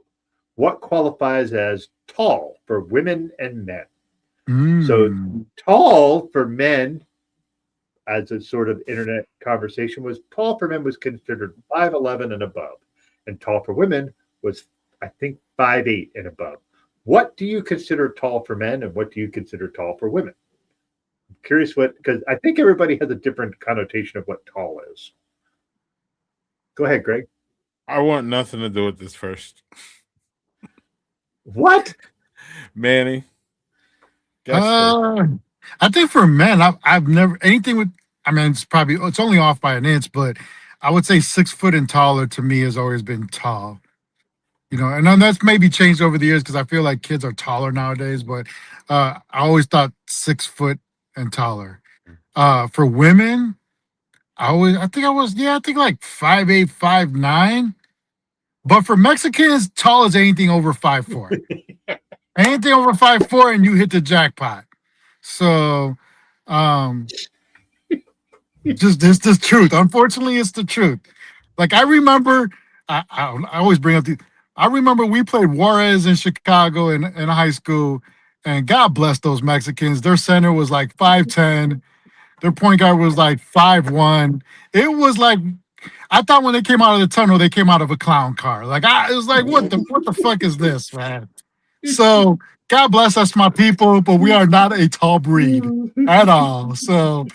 what qualifies as tall for women and men. So tall for men, as a sort of internet conversation, was tall for men was considered 5'11" and above, and tall for women was, I think, 5'8" and above. What do you consider tall for men, and what do you consider tall for women? I'm curious because I think everybody has a different connotation of what tall is. Go ahead, Greg. I want nothing to do with this first. What? Manny. Guess first. I think for men, I've never anything with. I mean, it's only off by an inch, but I would say 6 foot and taller to me has always been tall. You know, and then that's maybe changed over the years because I feel like kids are taller nowadays. But I always thought 6 foot and taller. For women, I think like 5'8", 5'9". But for Mexicans, tall as anything over 5'4". Anything over 5'4", and you hit the jackpot. So, just this the truth. Unfortunately, it's the truth. Like I remember, I always bring up I remember we played Juarez in Chicago in high school, and God bless those Mexicans. Their center was like 5'10". Their point guard was like 5'1". It was like I thought when they came out of the tunnel, they came out of a clown car. Like it was like, what the fuck is this, man? So God bless us, my people, but we are not a tall breed at all. So,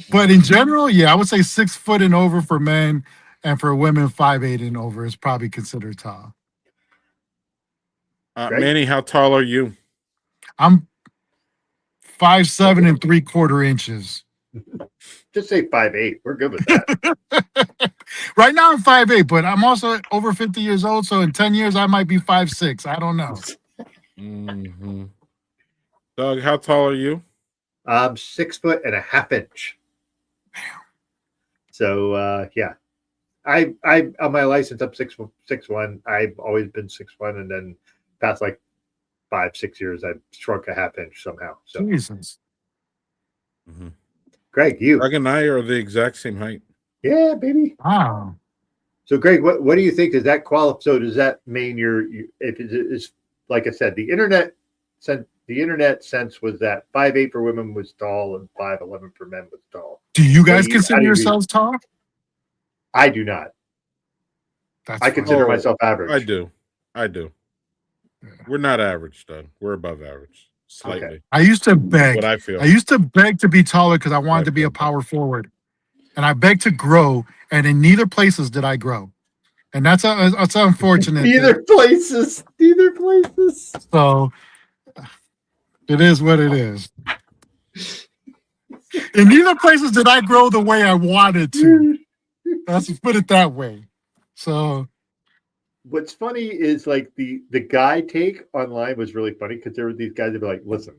but in general, yeah, I would say 6 foot and over for men, and for women, 5'8" and over is probably considered tall. Right. Manny, how tall are you? I'm 5'7" and 3/4 inches. Just say 5'8". We're good with that. Right now I'm 5'8", but I'm also over 50 years old, so in 10 years I might be 5'6". I don't know. Mm-hmm. Doug, how tall are you? 6 foot and a half inch. So yeah, I on my license I'm 6'1". I've always been 6'1", and then past like 5-6 years I've shrunk a half inch somehow. So Jesus. Mm-hmm. Greg, you. Doug and I are the exact same height. Yeah, baby. Wow. So Greg, what do you think? Does that qualify? So does that mean if it is, like I said, the internet sense was that 5'8" for women was tall and 5'11" for men was tall. Do you guys how consider do you yourselves tall? I do not. That's I fine. consider myself average. I do. Yeah. We're not average, Doug. We're above average. Slightly. Okay. I used to beg. What I feel. I used to beg to be taller because I wanted to be a power forward, and I begged to grow, and in neither places did I grow, and that's unfortunate. Neither places. So it is what it is. In neither places did I grow the way I wanted to. Let's put it that way. So What's funny is like the guy take online was really funny because there were these guys that were like, listen,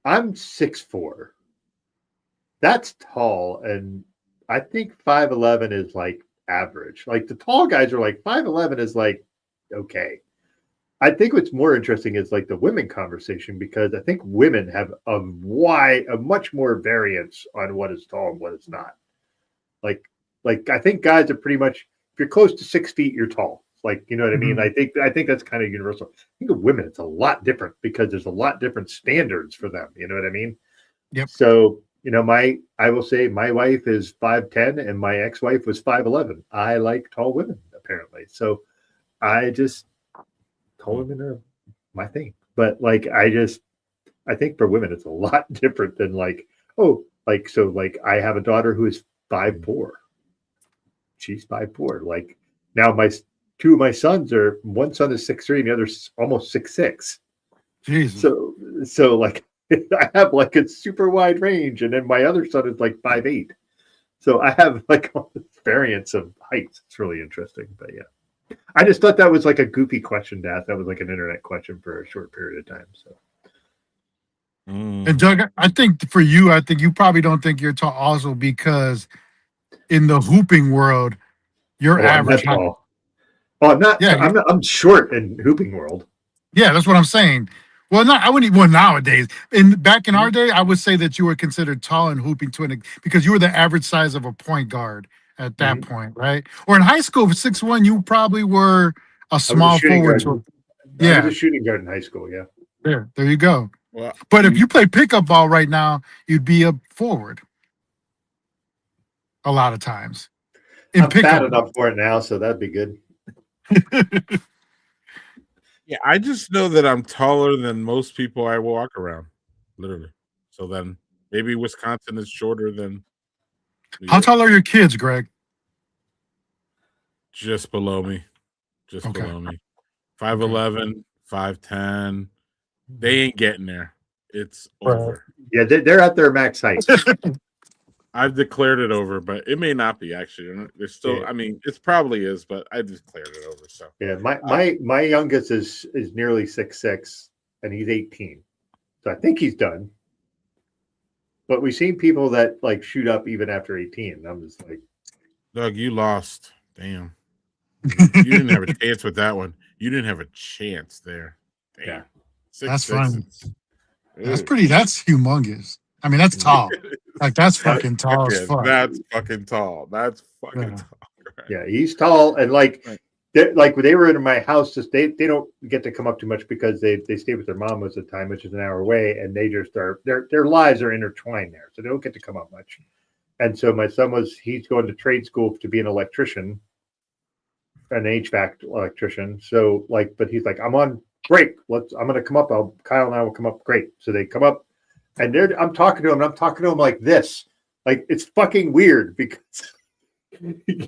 I'm 6'4". That's tall, and I think 5'11" is like average. Like the tall guys are like 5'11" is like okay. I think what's more interesting is like the women conversation because I think women have a much more variance on what is tall and what is not. Like I think guys are pretty much if you're close to 6 feet, you're tall. Like you know what I mean? I think that's kind of universal. I think of women, it's a lot different because there's a lot different standards for them. You know what I mean? Yep. So I will say my wife is 5'10" and my ex-wife was 5'11". I like tall women apparently. So I just tall women are my thing. But like I think for women it's a lot different than like I have a daughter who is 5'4". She's 5'4". Like now two of my sons one son is 6'3" and the other's almost 6'6". Jesus. So like I have like a super wide range, and then my other son is like 5'8". So I have like all this variance of heights. It's really interesting. But yeah. I just thought that was like a goofy question to ask. That was like an internet question for a short period of time. So And Doug, I think for you, I think you probably don't think you're tall also because in the hooping world, you're average height. tall. Oh, I'm not. Yeah, I'm short in hooping world. Yeah, that's what I'm saying. Well, not I wouldn't. Well, nowadays, back in our day, I would say that you were considered tall and hooping because you were the average size of a point guard at that point, right? Or in high school, for 6'1", you probably were a small forward. I was a shooting guard in high school. Yeah. There you go. Well, But if you play pickup ball right now, you'd be a forward. A lot of times. I'm fat enough for it now, so that'd be good. yeah, I just know that I'm taller than most people I walk around, literally. So then maybe Wisconsin is shorter than. How tall are your kids, Greg? Just below me. Below me. 5'11", 5'10". They ain't getting there. It's over. Yeah, they're at their max height. I've declared it over, but it may not be actually. There's still, I mean, it probably is, but I declared it over. So yeah, my youngest is nearly 6'6", and he's 18. So I think he's done. But we've seen people that like shoot up even after 18. I'm just like, Doug, you lost. Damn. You didn't have a chance with that one. You didn't have a chance there. Damn. Yeah. That's fine. That's humongous. I mean, that's tall. Like that's fucking tall as fuck. That's fucking tall. That's fucking tall. Right? Yeah, he's tall, and like when they were in my house, just they don't get to come up too much because they stay with their mom most of the time, which is an hour away, and they just are their lives are intertwined there, so they don't get to come up much. And so my son he's going to trade school to be an electrician, an HVAC electrician. So like, but he's like, I'm on break. I'm going to come up. Kyle and I will come up. Great. So they come up. And I'm talking to him, and I'm talking to him like this. Like, it's fucking weird because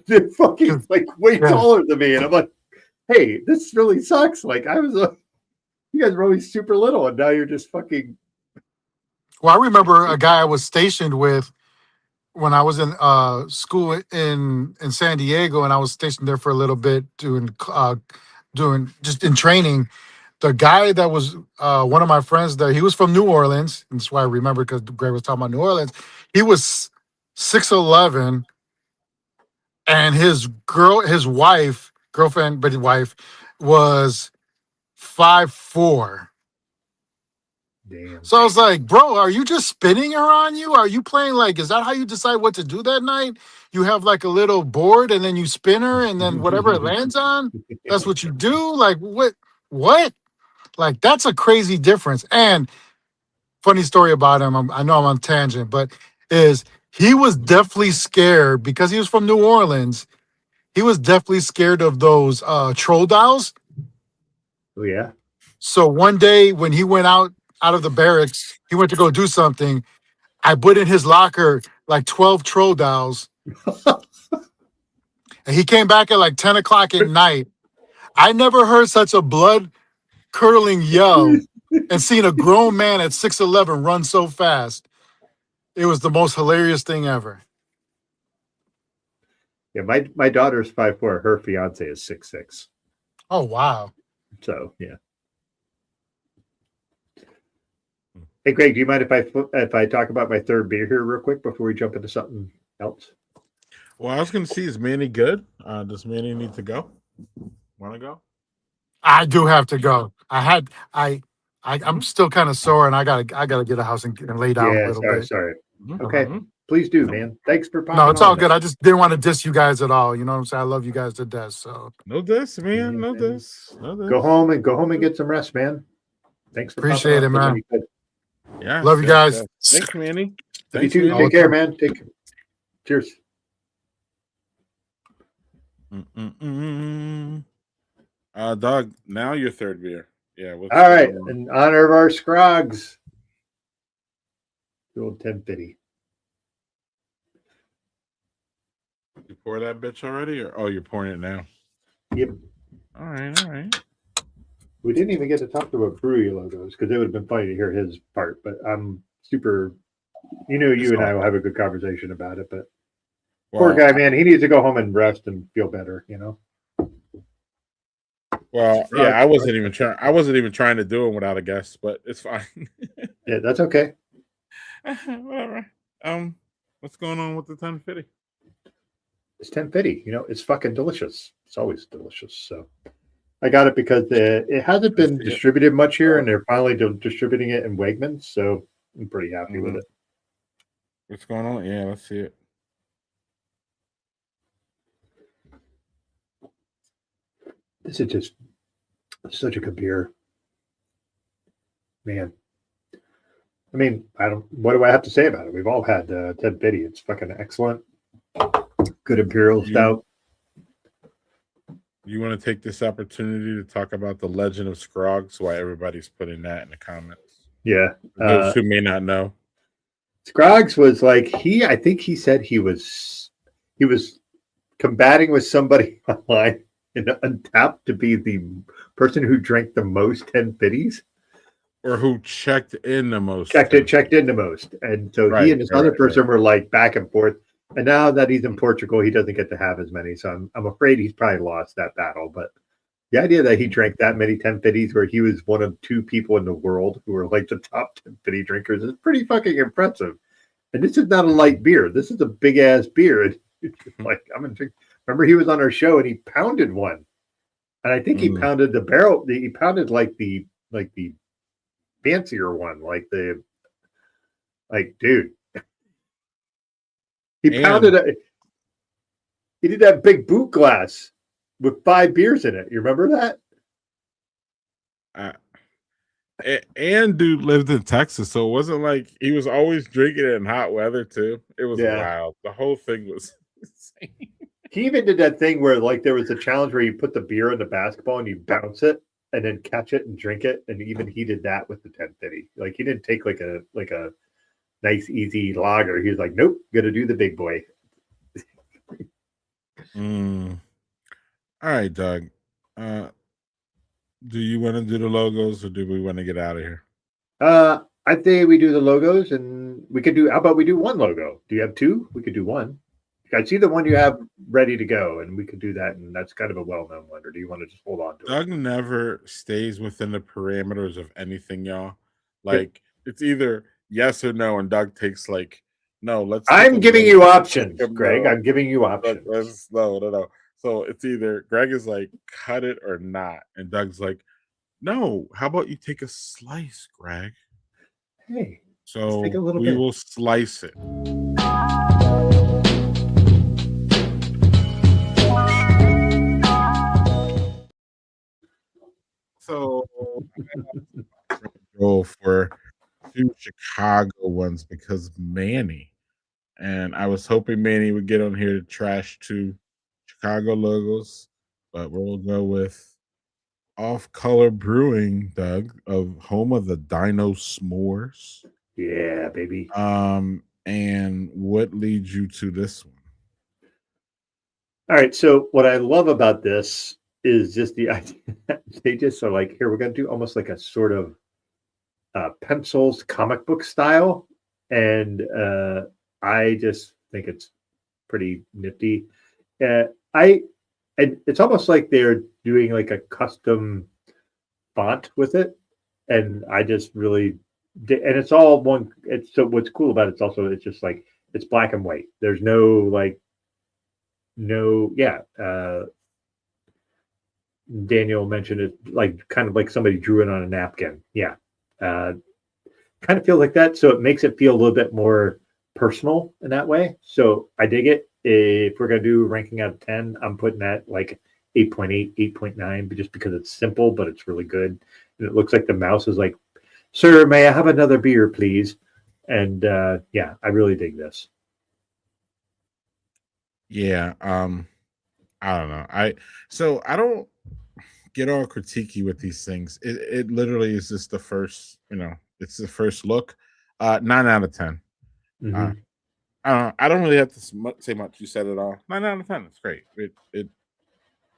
they're fucking like way taller than me. And I'm like, hey, this really sucks. Like, you guys were always super little, and now you're just fucking. Well, I remember a guy I was stationed with when I was in school in San Diego, and I was stationed there for a little bit doing just in training. The guy that was one of my friends there, he was from New Orleans. And that's why I remember because Greg was talking about New Orleans. He was 6'11", and his wife was 5'4". Damn. So I was like, bro, are you just spinning her on you? Are you playing like, is that how you decide what to do that night? You have like a little board and then you spin her and then whatever it lands on, that's what you do? Like what? Like, that's a crazy difference. And funny story about him, I know I'm on tangent, but he was definitely scared because he was from New Orleans. He was definitely scared of those troll dolls. Oh, yeah. So one day when he went out of the barracks, he went to go do something. I put in his locker like 12 troll dolls. And he came back at like 10 o'clock at night. I never heard such a blood-curdling yell and seen a grown man at 6'11" run so fast. It was the most hilarious thing ever. Yeah, my daughter's 5'4". Her fiance is 6'6". Oh wow. So yeah. Hey Greg, do you mind if I talk about my third beer here real quick before we jump into something else? Well, I was going to see, is Manny good? Does Manny need to go? Want to go? I do have to go. I'm still kind of sore, and I gotta get a house and lay down a Yeah, little bit. sorry. Mhm, Okay, mhm. please do, man. Thanks for popping No, it's on, all man. good. I just didn't want to diss you guys at all. You know what I'm saying? I love you guys to death. So No diss, man. Yeah, No man. diss. No diss. Go home and get some rest, man. Thanks for popping appreciate on it, so when man. you could. Yes, Love you yes, guys. yes. Thanks, Manny. You Thanks, too. Manny. Take care, man. Cheers. Mm-mm-mm. Doug, now your third beer. Yeah. What's All right, going on? in honor of our Scrogs, the old 1050. You pour that bitch already, or you're pouring it now? Yep. All right. We didn't even get to talk about brewery logos because it would have been funny to hear his part, but I'm super. You and I will have a good conversation about it, but poor guy, man, he needs to go home and rest and feel better. Well, yeah, I wasn't even trying to do it without a guest, but it's fine. Yeah, that's okay. Whatever. What's going on with the 1050? It's 1050. It's fucking delicious. It's always delicious. So I got it because it hasn't been distributed much here, and they're finally distributing it in Wegmans. So I'm pretty happy with it. What's going on? Yeah, let's see it. This is just such a good beer, man. I mean, what do I have to say about it? We've all had 1050. It's fucking excellent. Good imperial stout. You want to take this opportunity to talk about the legend of Scrogs? Why everybody's putting that in the comments? Yeah. Those who may not know. Scroggs was like I think he said he was combating with somebody online in Untapped to be the person who drank the most 1050s. Or who checked in the most. Checked in the most. And so he and this other person were like back and forth. And now that he's in Portugal, he doesn't get to have as many. So I'm afraid he's probably lost that battle. But the idea that he drank that many 1050s, where he was one of two people in the world who were like the top 1050 drinkers, is pretty fucking impressive. And this is not a light beer. This is a big ass beer. Like, I'm gonna drink. Remember, he was on our show and he pounded one, and I think he pounded the barrel. He pounded like the fancier one, dude. He pounded it. He did that big boot glass with 5 beers in it. You remember that? And dude lived in Texas, so it wasn't like he was always drinking it in hot weather too. It was wild. The whole thing was insane. He even did that thing where there was a challenge where you put the beer in the basketball and you bounce it and then catch it and drink it. And even he did that with the 1050. Like, he didn't take like a nice easy lager. He was like, nope, got to do the big boy. All right, Doug. Do you want to do the logos, or do we want to get out of here? I think we do the logos, and we could do. How about we do one logo? Do you have 2? We could do one. I see the one you have ready to go, and we could do that, and that's kind of a well-known one. Or do you want to just hold on to Doug it? never stays within the parameters of anything, y'all. Like, it's either yes or no, and Doug takes no. Let's. I'm giving you options, Greg. I'm giving you options. No. So it's either Greg is like, cut it or not, and Doug's like, no. How about you take a slice, Greg? Hey. So take a little we bit. will slice it. So go for 2 Chicago ones because Manny, and I was hoping Manny would get on here to trash 2 Chicago logos, but we'll go with Off Color Brewing, Doug, of home of the Dino S'mores. Yeah, baby. And what leads you to this one? All right. So what I love about this is just the idea. They just are like, here, we're going to do almost like a sort of pencils comic book style. and I just think it's pretty nifty. I and it's almost like they're doing like a custom font with it, and I just really and it's all one. It's so what's cool about it's also it's just like it's black and white. There's no like no yeah. Daniel mentioned it like kind of like somebody drew it on a napkin. Yeah. Uh, kind of feels like that. So it makes it feel a little bit more personal in that way. So I dig it. If we're going to do ranking out of 10, I'm putting that like 8.8, 8.9, but just because it's simple, but it's really good. And it looks like the mouse is like, sir, may I have another beer, please? And yeah, I really dig this. Yeah. I don't know. I don't get all critiquey with these things. It literally is just the first, it's the first look. 9 out of 10. Mhm. I don't really have to say much. You said it all. 9 out of 10. It's great. It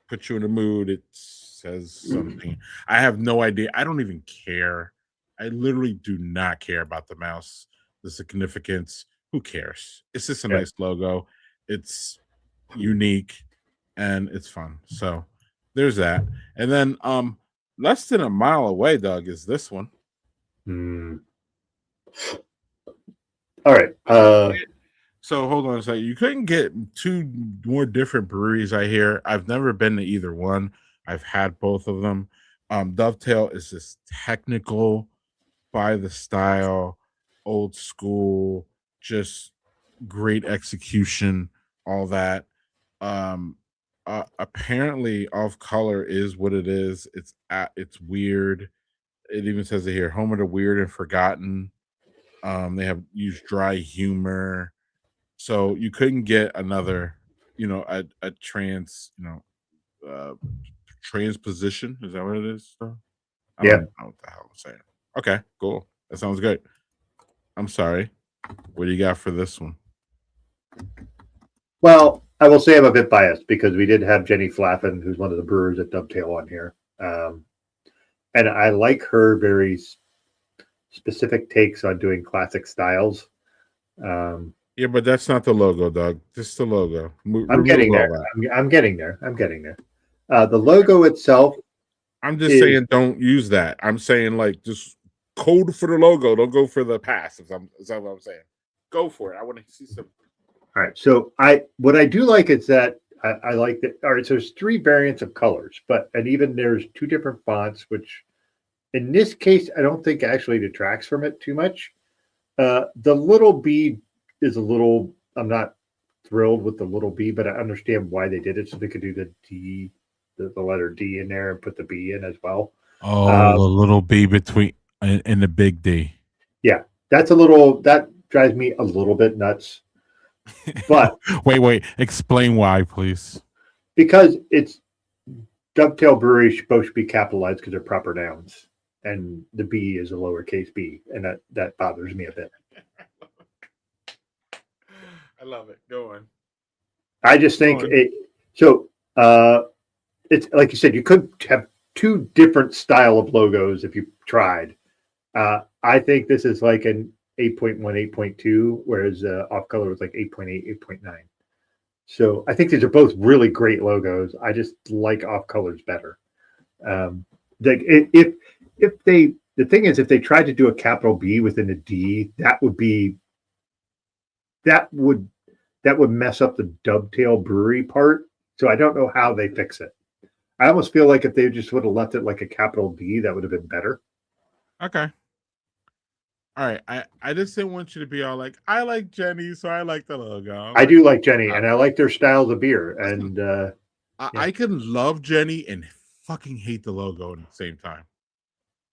puts you in a mood. It says something. I have no idea. I don't even care. I literally do not care about the mouse, the significance. Who cares? It's just a Yeah. nice logo. It's unique and it's fun. So there's that. And then less than a mile away, Doug, is this one. Mm. All right. So hold on a second. You couldn't get two more different breweries, I hear. I've never been to either one. I've had both of them. Dovetail is just technical, by the style, old school, just great execution, all that. Apparently Off Color is what it is. It's weird. It even says it here, home of the weird and forgotten. They have used dry humor. So you couldn't get another, a trans, transposition. Is that what it is? I Yeah. don't know what the hell I'm saying. Okay, cool. That sounds good. I'm sorry. What do you got for this one? Well, I will say I'm a bit biased because we did have Jenny Flaffen, who's one of the brewers at Dovetail, on here. And I like her very specific takes on doing classic styles. Yeah, but that's not the logo, Doug. Just the logo. I'm getting there. I'm getting there. I'm getting there. The logo itself. I'm just saying, don't use that. I'm saying, like, just code for the logo. Don't go for the pass. Is that what I'm saying? Go for it. I want to see some. All right. So what I do like is that I like that. All right. So there's 3 variants of colors, and even there's 2 different fonts, which in this case I don't think actually detracts from it too much. The little B is a little. I'm not thrilled with the little B, but I understand why they did it, so they could do the D, the letter D in there and put the B in as well. Oh, the little B between and the big D. Yeah, that drives me a little bit nuts. But wait, explain why, please. Because it's Dovetail Brewery supposed to be capitalized because they're proper nouns, and the B is a lowercase b, and that bothers me a bit. I love it. Go on. I just think it's like you said, you could have 2 different style of logos if you tried. I think this is like an 8.1, 8.2, whereas Off Color was like 8.8, 8.9. So I think these are both really great logos. I just like Off Colors better. The thing is, if they tried to do a capital B within a D, that would mess up the Dovetail Brewery part. So I don't know how they fix it. I almost feel like if they just would have left it like a capital D, that would have been better. Okay. All right. I just didn't want you to be all like, I like Jenny, so I like the logo. I do like Jenny, and I like their styles of beer. And I can love Jenny and fucking hate the logo at the same time.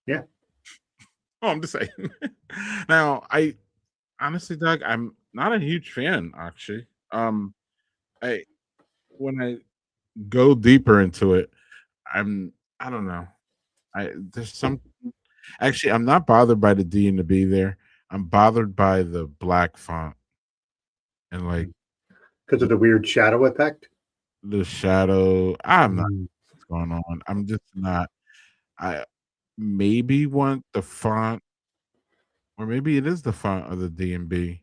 Yeah. Oh, I'm just saying. Now, honestly, Doug, I'm not a huge fan, actually. When I go deeper into it, I don't know. There's some. Actually, I'm not bothered by the D and the B there. I'm bothered by the black font and like because of the weird shadow effect. The shadow. I'm not what's going on. I'm just not. I maybe want the font Or maybe it is the font of the D&B.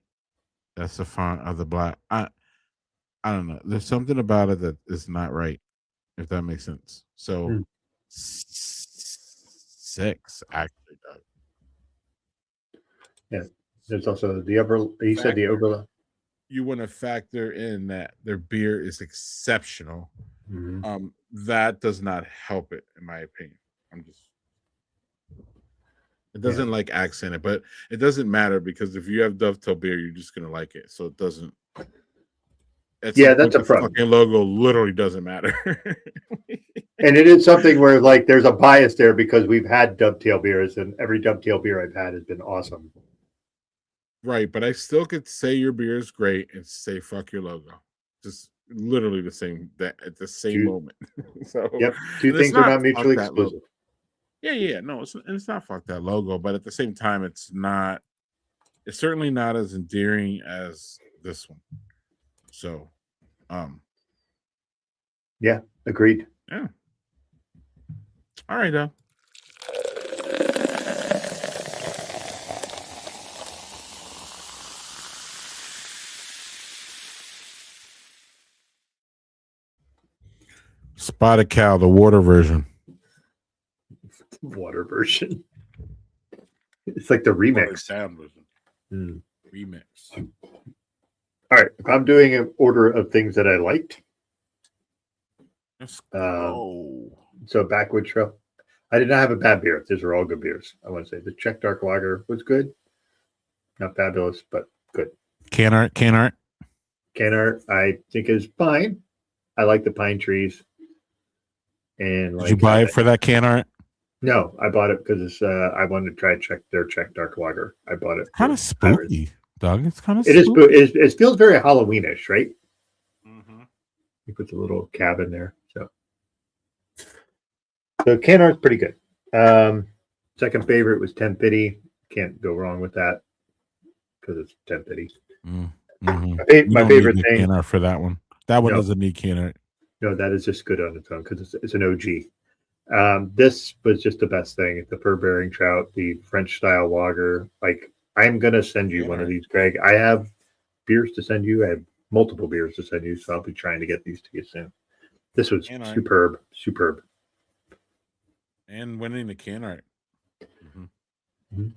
That's the font of the black. I don't know. There's something about it that is not right, if that makes sense. So Hmm. 6 actually does. Yeah. There's also the upper. You said the overlap. You want to factor in that their beer is exceptional. Mhm. That does not help it, in my opinion. It doesn't like accent it, but it doesn't matter because if you have Dovetail beer, you're just gonna like it. So it doesn't. Yeah, that's a the problem. fucking logo literally doesn't matter. And it is something where like there's a bias there because we've had Dovetail beers, and every Dovetail beer I've had has been awesome. Right, but I still could say your beer is great and say fuck your logo. Just literally the same that at the same moment. So Yep, two and it's things are not fuck mutually that logo. exclusive. Yeah, no, it's not fuck that logo, but at the same time, it's certainly not as endearing as this one. So, Yeah, agreed. yeah. All right, though. Spotted Cow, the water version. Water version. It's like the remix. Down version. Mm. Remix. All right, I'm doing an order of things that I liked. Let's go. So Backwood Trail. I did not have a bad beer. These are all good beers. I want to say the Czech Dark Lager was good. Not fabulous, but good. Can art. Canart, I think is fine. I like the pine trees. And did you buy it for that can art? No, I bought it because I wanted to try their Czech Dark Lager. I bought it. Kind of spooky, Doug. It's kind of. It is. It feels very Halloweenish, right? Mm-hmm. He puts a little cabin there. So can art's pretty good. Second favorite was 1050. Can't go wrong with that because it's 1050. Mm-hmm. My favorite thing can art for that one. That one doesn't need can art. No, that is just good on its own because it's an OG. This was just the best thing. The fur bearing trout, the French style lager. Like I'm gonna send you one of these, Greg. I have beers to send you. I have multiple beers to send you, so I'll be trying to get these to you soon. This was superb. And winning the can art. Mm-hmm.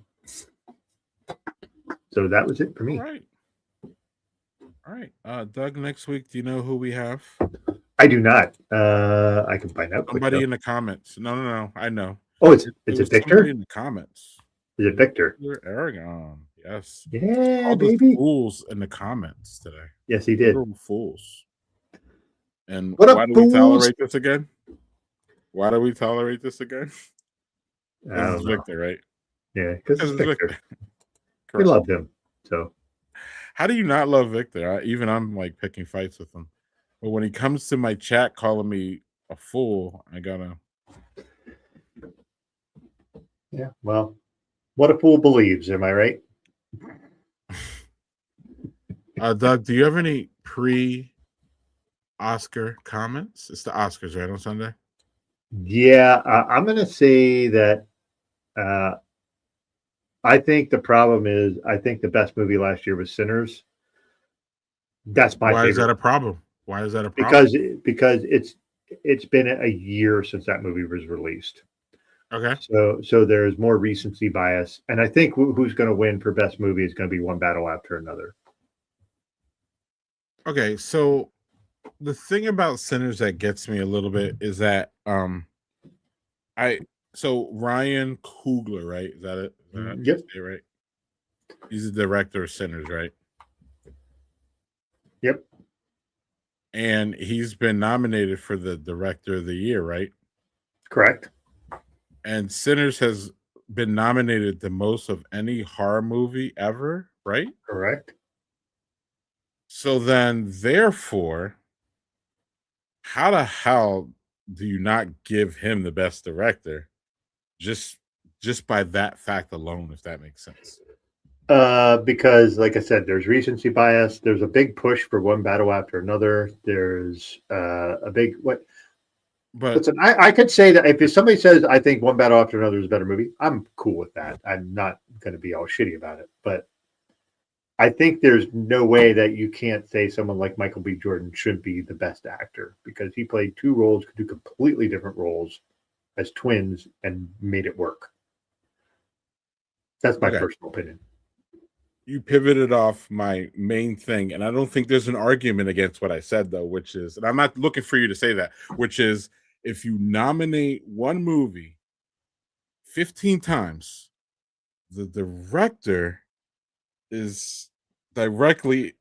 So that was it for me. All right. Doug, next week, do you know who we have? I do not. I can find out. Somebody in the comments. No. I know. Oh, it's Victor? In the comments. Is it Victor? Aragon. Yes. Yeah, all baby. The fools in the comments today. Yes, he did. Little fools. And what why do we tolerate this again? Why do we tolerate this again? It's Victor, right? Yeah, because it's Victor. We love him. So, how do you not love Victor? I'm like picking fights with him, but when he comes to my chat calling me a fool, I gotta. Yeah, well, what a fool believes. Am I right? Doug, do you have any pre-Oscar comments? It's the Oscars, right, on Sunday? Yeah, I'm going to say that I think the problem is I think the best movie last year was Sinners. That's my favorite. Why is that a problem? Because it's been a year since that movie was released. Okay. So there's more recency bias, and I think who's going to win for best movie is going to be one battle after another. Okay, so the thing about Sinners that gets me a little bit is that Ryan Coogler, right? Is that it? Yep. Right. He's the director of Sinners, right? Yep. And he's been nominated for the Director of the Year, right? Correct. And Sinners has been nominated the most of any horror movie ever, right? Correct. So then, therefore, how the hell do you not give him the best director just by that fact alone, if that makes sense? Because, like I said, there's recency bias. There's a big push for one battle after another. There's a big But Listen, I could say that if somebody says I think One Battle After Another is a better movie, I'm cool with that. I'm not going to be all shitty about it. But I think there's no way that you can't say someone like Michael B. Jordan should be the best actor because he played two roles, could do completely different roles as twins and made it work. That's my Okay. personal opinion. you pivoted off my main thing, and I don't think there's an argument against what I said, though, which is, and I'm not looking for you to say that, which is if you nominate one movie 15 times, the director is directly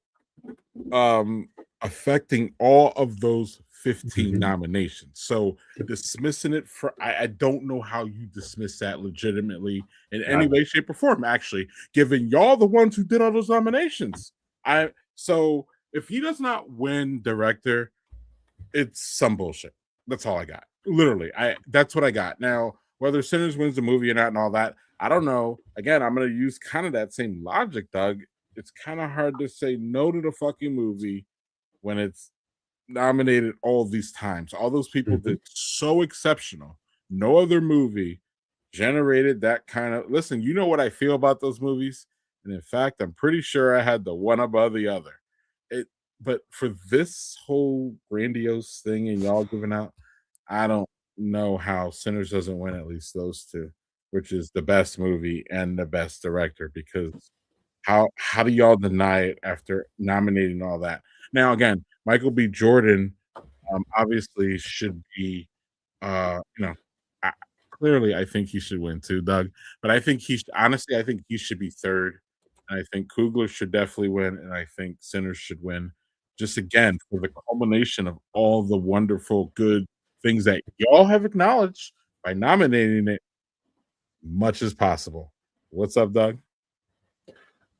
affecting all of those 15 nominations. So dismissing it for I don't know how you dismiss that legitimately in any way, shape, or form, actually, given y'all the ones who did all those nominations. So if he does not win director, it's some bullshit. That's all I got. Literally, that's what I got. Now, whether Sinners wins the movie or not and all that, I don't know. Again, I'm gonna use kind of that same logic, Doug. It's kind of hard to say no to the fucking movie when it's nominated all these times. All those people did so exceptional. No other movie generated that kind of listen. You know what I feel about those movies, and in fact, I'm pretty sure I had the one above the other. But for this whole grandiose thing and y'all giving out, I don't know how Sinners doesn't win at least those two, which is the best movie and the best director, because how do y'all deny it after nominating all that? Now, again, Michael B. Jordan obviously should be, I, clearly, I think he should win too, Doug. But I think honestly, I think he should be third. And I think Coogler should definitely win. And I think Sinners should win. Just again, for the culmination of all the wonderful, good things that y'all have acknowledged by nominating it much as possible. What's up, Doug?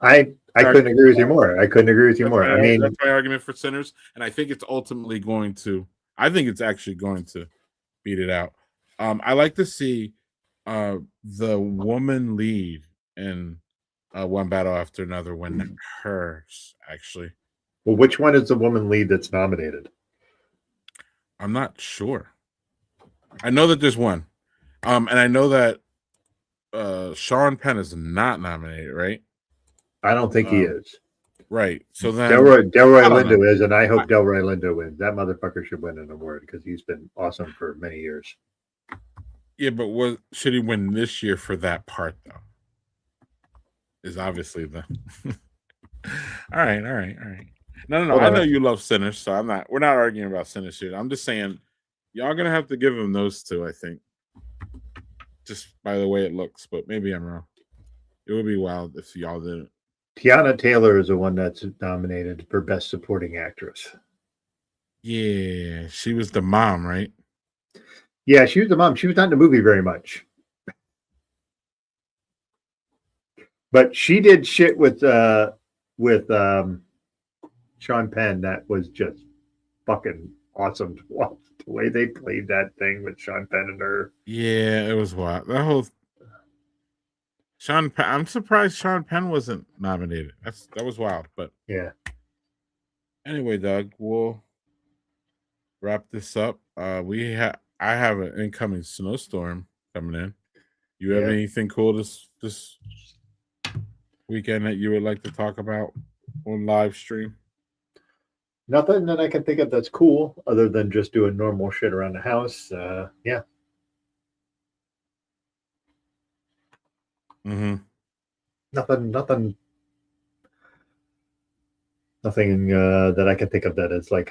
I couldn't agree with you more. I couldn't agree with you more. I mean, that's my argument for Sinners, and I think it's ultimately going to. I think it's actually going to beat it out. I like to see the woman lead in One Battle After Another win hers. Actually, well, which one is the woman lead that's nominated? I'm not sure. I know that there's one, and I know that Sean Penn is not nominated, right? I don't think he is. Right. So then Delroy Lindo is, and I hope Delroy Lindo wins. That motherfucker should win an award because he's been awesome for many years. Yeah, but should he win this year for that part though? Is obviously the all right. No. I know you love Sinners, so we're not arguing about Sinners here. I'm just saying y'all gonna have to give him those two, I think. Just by the way it looks, but maybe I'm wrong. It would be wild if y'all didn't. Tiana Taylor is the one that's nominated for Best Supporting Actress. Yeah, she was the mom, right? Yeah, she was the mom. She was not in the movie very much. But she did shit with Sean Penn that was just fucking awesome to watch. The way they played that thing with Sean Penn and her. Yeah, it was wild. That whole Sean Penn, I'm surprised Sean Penn wasn't nominated. That was wild. But yeah. Anyway, Doug, we'll wrap this up. I have an incoming snowstorm coming in. You have anything cool this weekend that you would like to talk about on live stream? Nothing that I can think of that's cool other than just doing normal shit around the house. Yeah. Mm-hmm. Nothing that I can think of that is like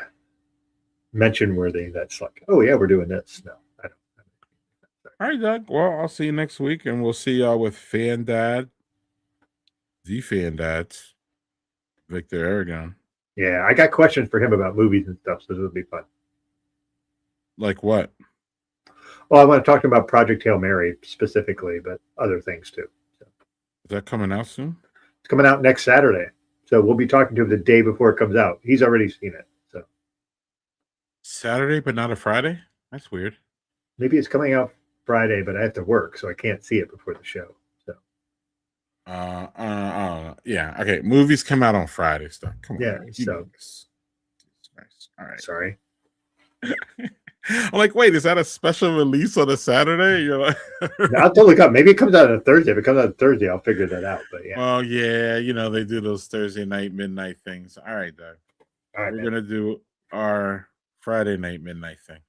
mention worthy. That's like, oh yeah, we're doing this. No, I don't. All right, Doug. Well, I'll see you next week, and we'll see y'all with Fan Dad, the Fan Dads, Victor Aragon. Yeah, I got questions for him about movies and stuff, so this will be fun. Like what? Well, I want to talk to him about Project Hail Mary specifically, but other things too. So. Is that coming out soon? It's coming out next Saturday. So we'll be talking to him the day before it comes out. He's already seen it. So Saturday, but not a Friday? That's weird. Maybe it's coming out Friday, but I have to work, so I can't see it before the show. So yeah. Okay. Movies come out on Fridays, though. Come on. Yeah. So Nice. All right. Sorry. I'm like, wait, is that a special release on a Saturday? You're like, I'll have to look up. Maybe it comes out on a Thursday. If it comes out on Thursday, I'll figure that out. But yeah. well, yeah, they do those Thursday night, midnight things. All right, Doug. All right, We're man. gonna do our Friday night, midnight thing.